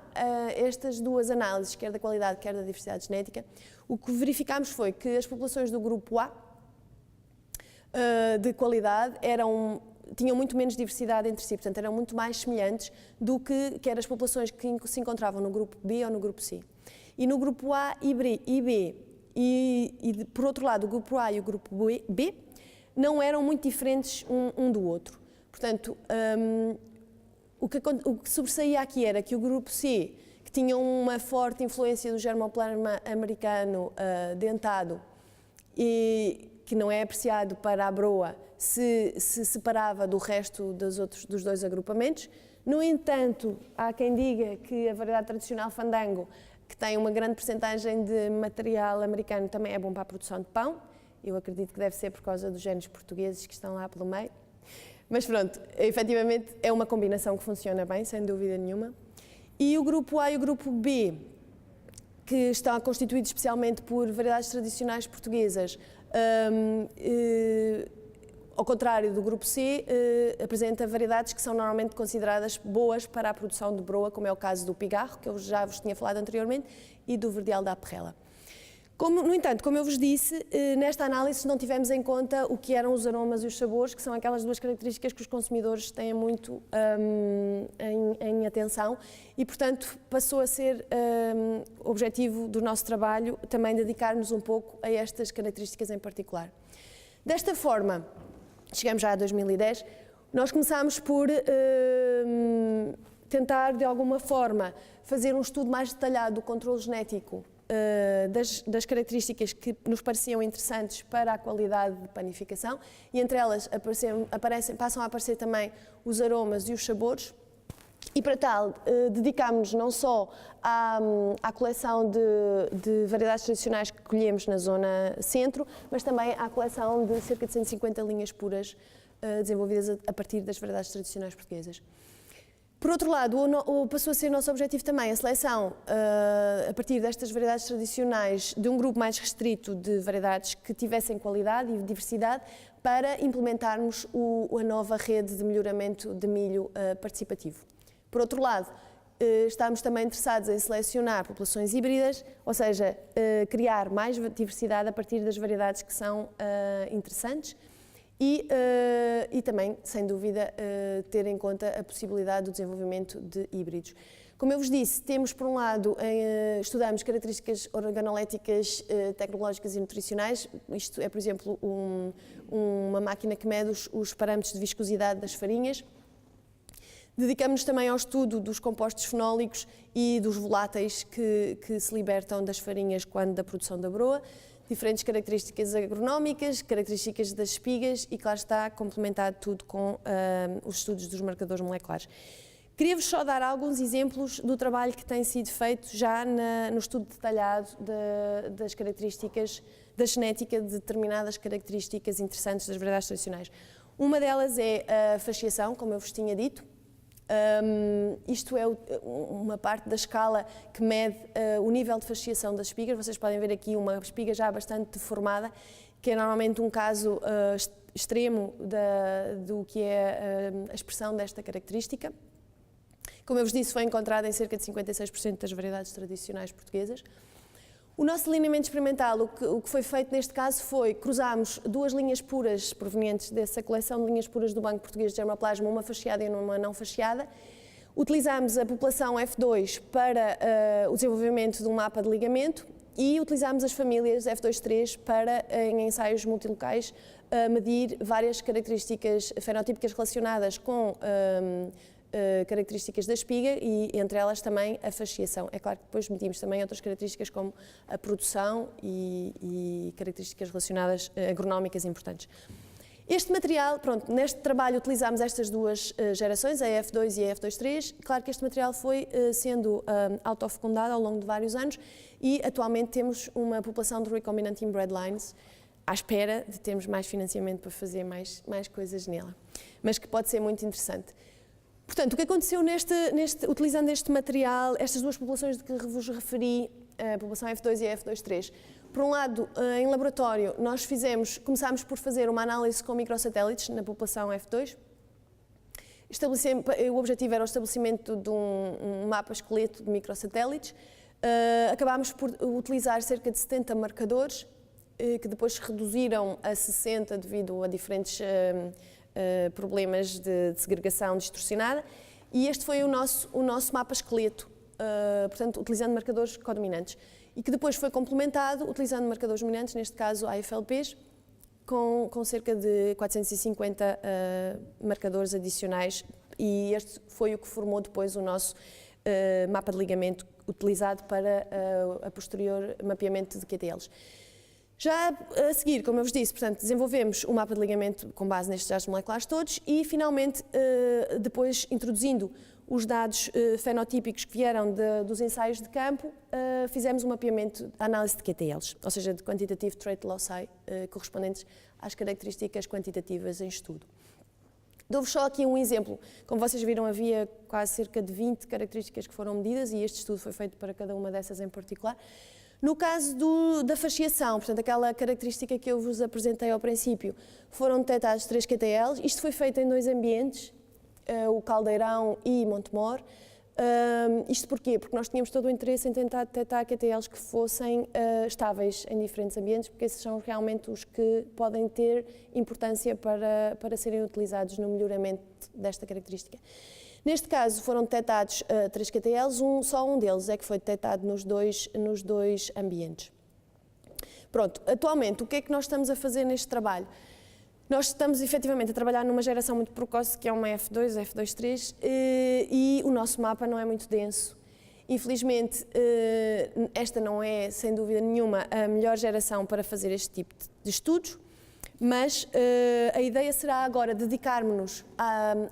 estas duas análises, quer da qualidade, quer da diversidade genética, o que verificámos foi que as populações do grupo A de qualidade tinham muito menos diversidade entre si, portanto eram muito mais semelhantes do que quer as populações que se encontravam no grupo B ou no grupo C. E no grupo A e B, por outro lado, o grupo A e o grupo B não eram muito diferentes um do outro. Portanto, o que sobressaía aqui era que o grupo C, que tinha uma forte influência do germoplasma americano dentado e que não é apreciado para a broa, se separava do resto dos dois agrupamentos. No entanto, há quem diga que a variedade tradicional fandango, que tem uma grande percentagem de material americano, também é bom para a produção de pão. Eu acredito que deve ser por causa dos genes portugueses que estão lá pelo meio. Mas pronto, efetivamente é uma combinação que funciona bem, sem dúvida nenhuma. E o grupo A e o grupo B, que estão constituídos especialmente por variedades tradicionais portuguesas, ao contrário do grupo C, apresenta variedades que são normalmente consideradas boas para a produção de broa, como é o caso do pigarro, que eu já vos tinha falado anteriormente, e do verdeal da perrela. No entanto, como eu vos disse, nesta análise não tivemos em conta o que eram os aromas e os sabores, que são aquelas duas características que os consumidores têm muito em atenção e, portanto, passou a ser objetivo do nosso trabalho também dedicar-nos um pouco a estas características em particular. Desta forma, chegamos já a 2010, nós começámos por tentar, de alguma forma, fazer um estudo mais detalhado do controle genético das características que nos pareciam interessantes para a qualidade de panificação e entre elas passam a aparecer também os aromas e os sabores e para tal dedicámos-nos não só à coleção de variedades tradicionais que colhemos na zona centro, mas também à coleção de cerca de 150 linhas puras desenvolvidas a partir das variedades tradicionais portuguesas. Por outro lado, passou a ser nosso objetivo também a seleção, a partir destas variedades tradicionais, de um grupo mais restrito de variedades que tivessem qualidade e diversidade, para implementarmos a nova rede de melhoramento de milho participativo. Por outro lado, estamos também interessados em selecionar populações híbridas, ou seja, criar mais diversidade a partir das variedades que são interessantes E também, sem dúvida, ter em conta a possibilidade do desenvolvimento de híbridos. Como eu vos disse, temos por um lado, estudamos características organoléticas, tecnológicas e nutricionais. Isto é, por exemplo, uma máquina que mede os parâmetros de viscosidade das farinhas. Dedicamos-nos também ao estudo dos compostos fenólicos e dos voláteis que se libertam das farinhas quando da produção da broa. Diferentes características agronómicas, características das espigas e, claro está, complementado tudo com os estudos dos marcadores moleculares. Queria-vos só dar alguns exemplos do trabalho que tem sido feito já no estudo detalhado das características, da genética de determinadas características interessantes das variedades tradicionais. Uma delas é a fasciação, como eu vos tinha dito. Isto é uma parte da escala que mede o nível de fasciação das espigas. Vocês podem ver aqui uma espiga já bastante deformada, que é normalmente um caso extremo do que é a expressão desta característica. Como eu vos disse, foi encontrada em cerca de 56% das variedades tradicionais portuguesas. O nosso delineamento experimental, o que foi feito neste caso foi cruzarmos duas linhas puras provenientes dessa coleção de linhas puras do Banco Português de Germoplasma, uma fasciada e uma não fasciada. Utilizámos a população F2 para o desenvolvimento de um mapa de ligamento e utilizámos as famílias F2-3 para, em ensaios multilocais, medir várias características fenotípicas relacionadas com características da espiga e, entre elas, também a fasciação. É claro que depois medimos também outras características como a produção e características relacionadas agronómicas importantes. Este material, pronto, neste trabalho utilizámos estas duas gerações, a F2 e a F2-3. Claro que este material foi sendo autofecundado ao longo de vários anos e atualmente temos uma população de recombinant inbred lines à espera de termos mais financiamento para fazer mais coisas nela, mas que pode ser muito interessante. Portanto, o que aconteceu utilizando este material, estas duas populações de que vos referi, a população F2 e a F2-3, por um lado, em laboratório, nós começámos por fazer uma análise com microsatélites na população F2. O objetivo era o estabelecimento de um mapa esqueleto de microsatélites. Acabámos por utilizar cerca de 70 marcadores, que depois se reduziram a 60 devido a diferentes problemas de segregação distorcionada, e este foi o nosso mapa esqueleto, portanto, utilizando marcadores codominantes, e que depois foi complementado utilizando marcadores dominantes, neste caso AFLPs, com cerca de 450 marcadores adicionais, e este foi o que formou depois o nosso mapa de ligamento utilizado para a posterior mapeamento de QTLs. Já a seguir, como eu vos disse, portanto, desenvolvemos o mapa de ligamento com base nestes dados moleculares todos e, finalmente, depois introduzindo os dados fenotípicos que vieram dos ensaios de campo, fizemos um mapeamento, a análise de QTLs, ou seja, de Quantitative Trait Loci, correspondentes às características quantitativas em estudo. Dou-vos só aqui um exemplo. Como vocês viram, havia quase cerca de 20 características que foram medidas e este estudo foi feito para cada uma dessas em particular. No caso da fasciação, portanto, aquela característica que eu vos apresentei ao princípio, foram detectados 3 QTLs. Isto foi feito em 2 ambientes, o Caldeirão e Montemor. Isto porquê? Porque nós tínhamos todo o interesse em tentar detectar QTLs que fossem estáveis em diferentes ambientes, porque esses são realmente os que podem ter importância para serem utilizados no melhoramento desta característica. Neste caso foram detectados 3 QTLs, só um deles é que foi detectado nos dois ambientes. Pronto, atualmente o que é que nós estamos a fazer neste trabalho? Nós estamos efetivamente a trabalhar numa geração muito precoce, que é uma F2, F2-3, e o nosso mapa não é muito denso. Infelizmente, esta não é, sem dúvida nenhuma, a melhor geração para fazer este tipo de estudos, mas a ideia será agora dedicarmos-nos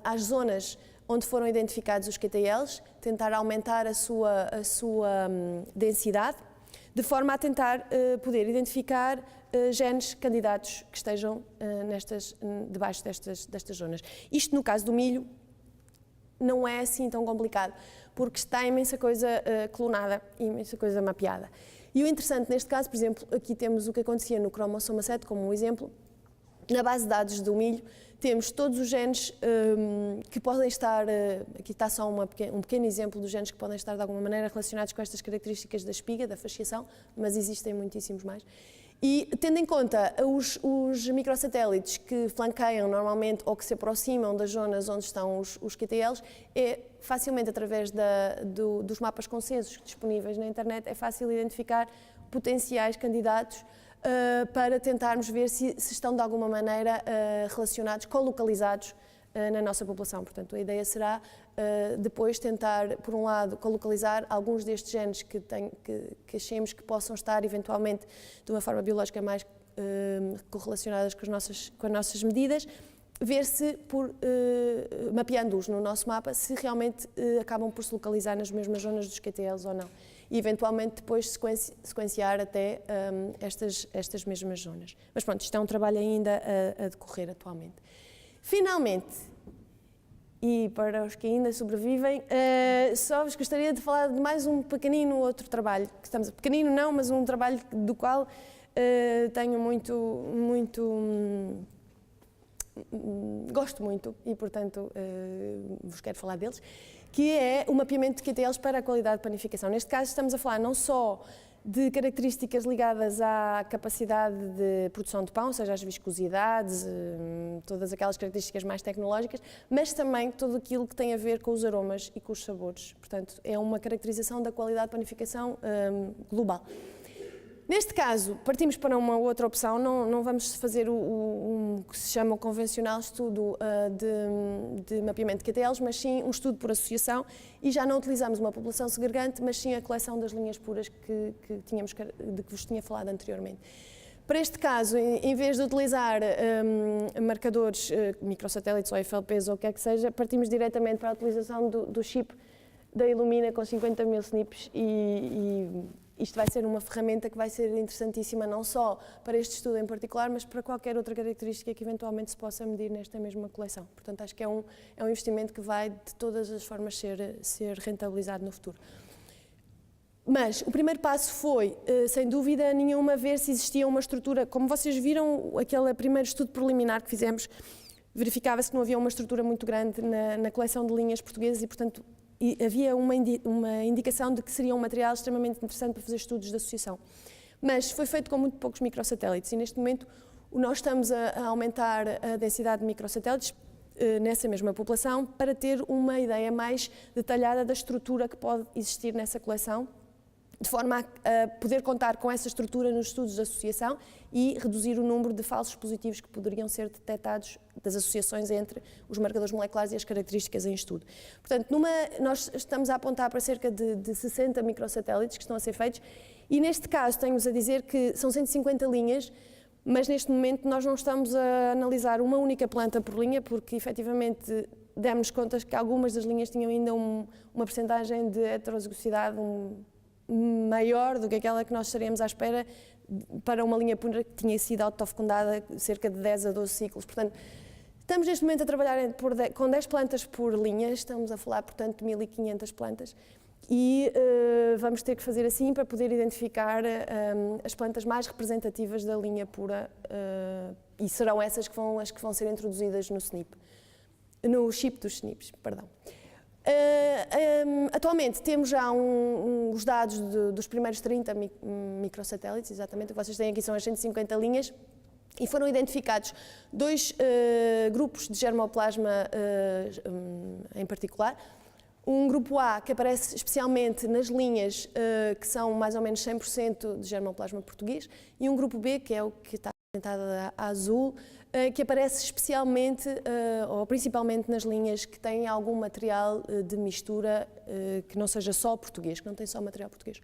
às zonas onde foram identificados os QTLs, tentar aumentar a sua densidade, de forma a tentar poder identificar genes candidatos que estejam debaixo destas zonas. Isto, no caso do milho, não é assim tão complicado, porque está imensa coisa clonada e imensa coisa mapeada. E o interessante neste caso, por exemplo, aqui temos o que acontecia no cromossoma 7, como um exemplo. Na base de dados do milho, temos todos os genes que podem estar, aqui está só um pequeno exemplo dos genes que podem estar de alguma maneira relacionados com estas características da espiga, da fasciação, mas existem muitíssimos mais. E tendo em conta os microsatélites que flanqueiam normalmente ou que se aproximam das zonas onde estão os QTLs, é facilmente através dos mapas consensos disponíveis na internet, é fácil identificar potenciais candidatos para tentarmos ver se estão de alguma maneira relacionados, colocalizados na nossa população. Portanto, a ideia será depois tentar, por um lado, colocalizar alguns destes genes que achemos que possam estar eventualmente de uma forma biológica mais correlacionadas com as nossas medidas, ver se, mapeando-os no nosso mapa, se realmente acabam por se localizar nas mesmas zonas dos QTLs ou não. E eventualmente depois sequenciar até estas mesmas zonas. Mas pronto, isto é um trabalho ainda a decorrer atualmente. Finalmente, e para os que ainda sobrevivem, só vos gostaria de falar de mais um pequenino outro trabalho, pequenino não, mas um trabalho do qual tenho gosto muito e, portanto, vos quero falar deles, que é o mapeamento de QTLs para a qualidade de panificação. Neste caso estamos a falar não só de características ligadas à capacidade de produção de pão, ou seja, as viscosidades, todas aquelas características mais tecnológicas, mas também tudo aquilo que tem a ver com os aromas e com os sabores. Portanto, é uma caracterização da qualidade de panificação global. Neste caso, partimos para uma outra opção, não vamos fazer o que se chama o convencional estudo de mapeamento de QTLs, mas sim um estudo por associação, e já não utilizamos uma população segregante, mas sim a coleção das linhas puras de que vos tinha falado anteriormente. Para este caso, em vez de utilizar marcadores, microsatélites ou FLPs ou o que é que seja, partimos diretamente para a utilização do chip da Illumina com 50.000 SNPs e isto vai ser uma ferramenta que vai ser interessantíssima não só para este estudo em particular, mas para qualquer outra característica que eventualmente se possa medir nesta mesma coleção. Portanto, acho que é um investimento que vai de todas as formas ser rentabilizado no futuro. Mas o primeiro passo foi, sem dúvida nenhuma, ver se existia uma estrutura. Como vocês viram, aquele primeiro estudo preliminar que fizemos, verificava-se que não havia uma estrutura muito grande na coleção de linhas portuguesas e, portanto, havia uma indicação de que seria um material extremamente interessante para fazer estudos de associação. Mas foi feito com muito poucos microsatélites e, neste momento, nós estamos a aumentar a densidade de microsatélites nessa mesma população para ter uma ideia mais detalhada da estrutura que pode existir nessa coleção, de forma a poder contar com essa estrutura nos estudos de associação e reduzir o número de falsos positivos que poderiam ser detectados das associações entre os marcadores moleculares e as características em estudo. Portanto, nós estamos a apontar para cerca de 60 microsatélites que estão a ser feitos e, neste caso, tenho-vos a dizer que são 150 linhas, mas neste momento nós não estamos a analisar uma única planta por linha, porque, efetivamente, demos conta que algumas das linhas tinham ainda uma percentagem de heterozigosidade maior do que aquela que nós estaríamos à espera para uma linha pura que tinha sido autofecundada cerca de 10 a 12 ciclos. Portanto, estamos neste momento a trabalhar com 10 plantas por linha, estamos a falar, portanto, de 1.500 plantas e vamos ter que fazer assim para poder identificar as plantas mais representativas da linha pura e serão essas as que vão ser introduzidas no chip dos SNPs, perdão. Atualmente temos já os dados dos primeiros 30 microsatélites, exatamente, o que vocês têm aqui são as 150 linhas, e foram identificados dois grupos de germoplasma em particular. Um grupo A, que aparece especialmente nas linhas que são mais ou menos 100% de germoplasma português, e um grupo B, que é o que está apresentado a azul, que aparece especialmente ou principalmente nas linhas que têm algum material de mistura que não seja só português, que não tem só material português.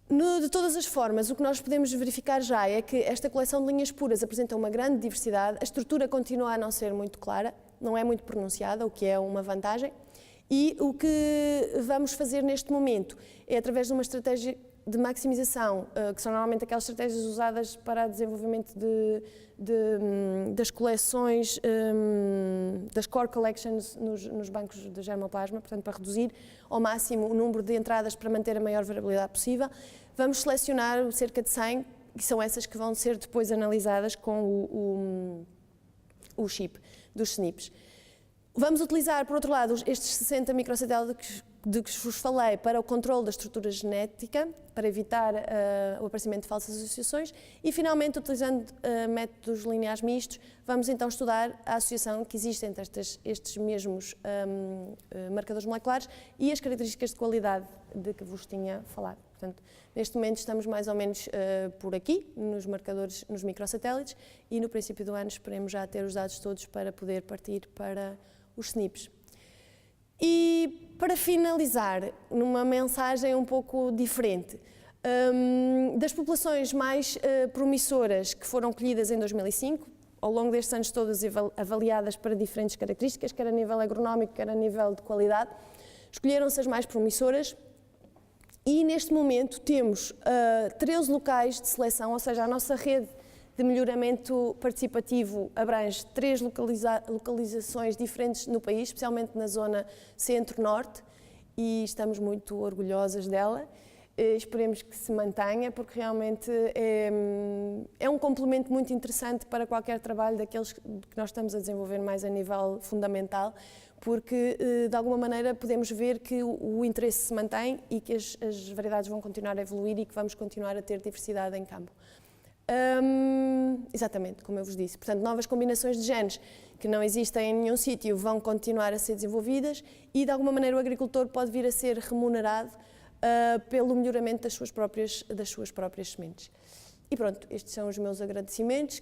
De todas as formas, o que nós podemos verificar já é que esta coleção de linhas puras apresenta uma grande diversidade, a estrutura continua a não ser muito clara, não é muito pronunciada, o que é uma vantagem, e o que vamos fazer neste momento é, através de uma estratégia de maximização, que são normalmente aquelas estratégias usadas para o desenvolvimento das coleções, das core collections nos bancos de germoplasma, portanto, para reduzir ao máximo o número de entradas para manter a maior variabilidade possível. Vamos selecionar cerca de 100, que são essas que vão ser depois analisadas com o chip dos SNPs. Vamos utilizar, por outro lado, estes 60 microsatélites de que vos falei para o controle da estrutura genética, para evitar o aparecimento de falsas associações e, finalmente, utilizando métodos lineares mistos, vamos então estudar a associação que existe entre estes mesmos marcadores moleculares e as características de qualidade de que vos tinha falado. Portanto, neste momento estamos mais ou menos por aqui, nos marcadores, nos microsatélites, e no princípio do ano esperemos já ter os dados todos para poder partir para os SNPs. E para finalizar, numa mensagem um pouco diferente, das populações mais promissoras que foram colhidas em 2005, ao longo destes anos todos avaliadas para diferentes características, quer a nível agronómico, quer a nível de qualidade, escolheram-se as mais promissoras e neste momento temos 13 locais de seleção, ou seja, a nossa rede de melhoramento participativo abrange 3 localizações diferentes no país, especialmente na zona centro-norte, e estamos muito orgulhosas dela. Esperemos que se mantenha, porque realmente é um complemento muito interessante para qualquer trabalho daqueles que nós estamos a desenvolver mais a nível fundamental, porque de alguma maneira podemos ver que o interesse se mantém e que as variedades vão continuar a evoluir e que vamos continuar a ter diversidade em campo. Exatamente, como eu vos disse. Portanto, novas combinações de genes que não existem em nenhum sítio vão continuar a ser desenvolvidas e, de alguma maneira, o agricultor pode vir a ser remunerado pelo melhoramento das suas próprias sementes. E pronto, estes são os meus agradecimentos.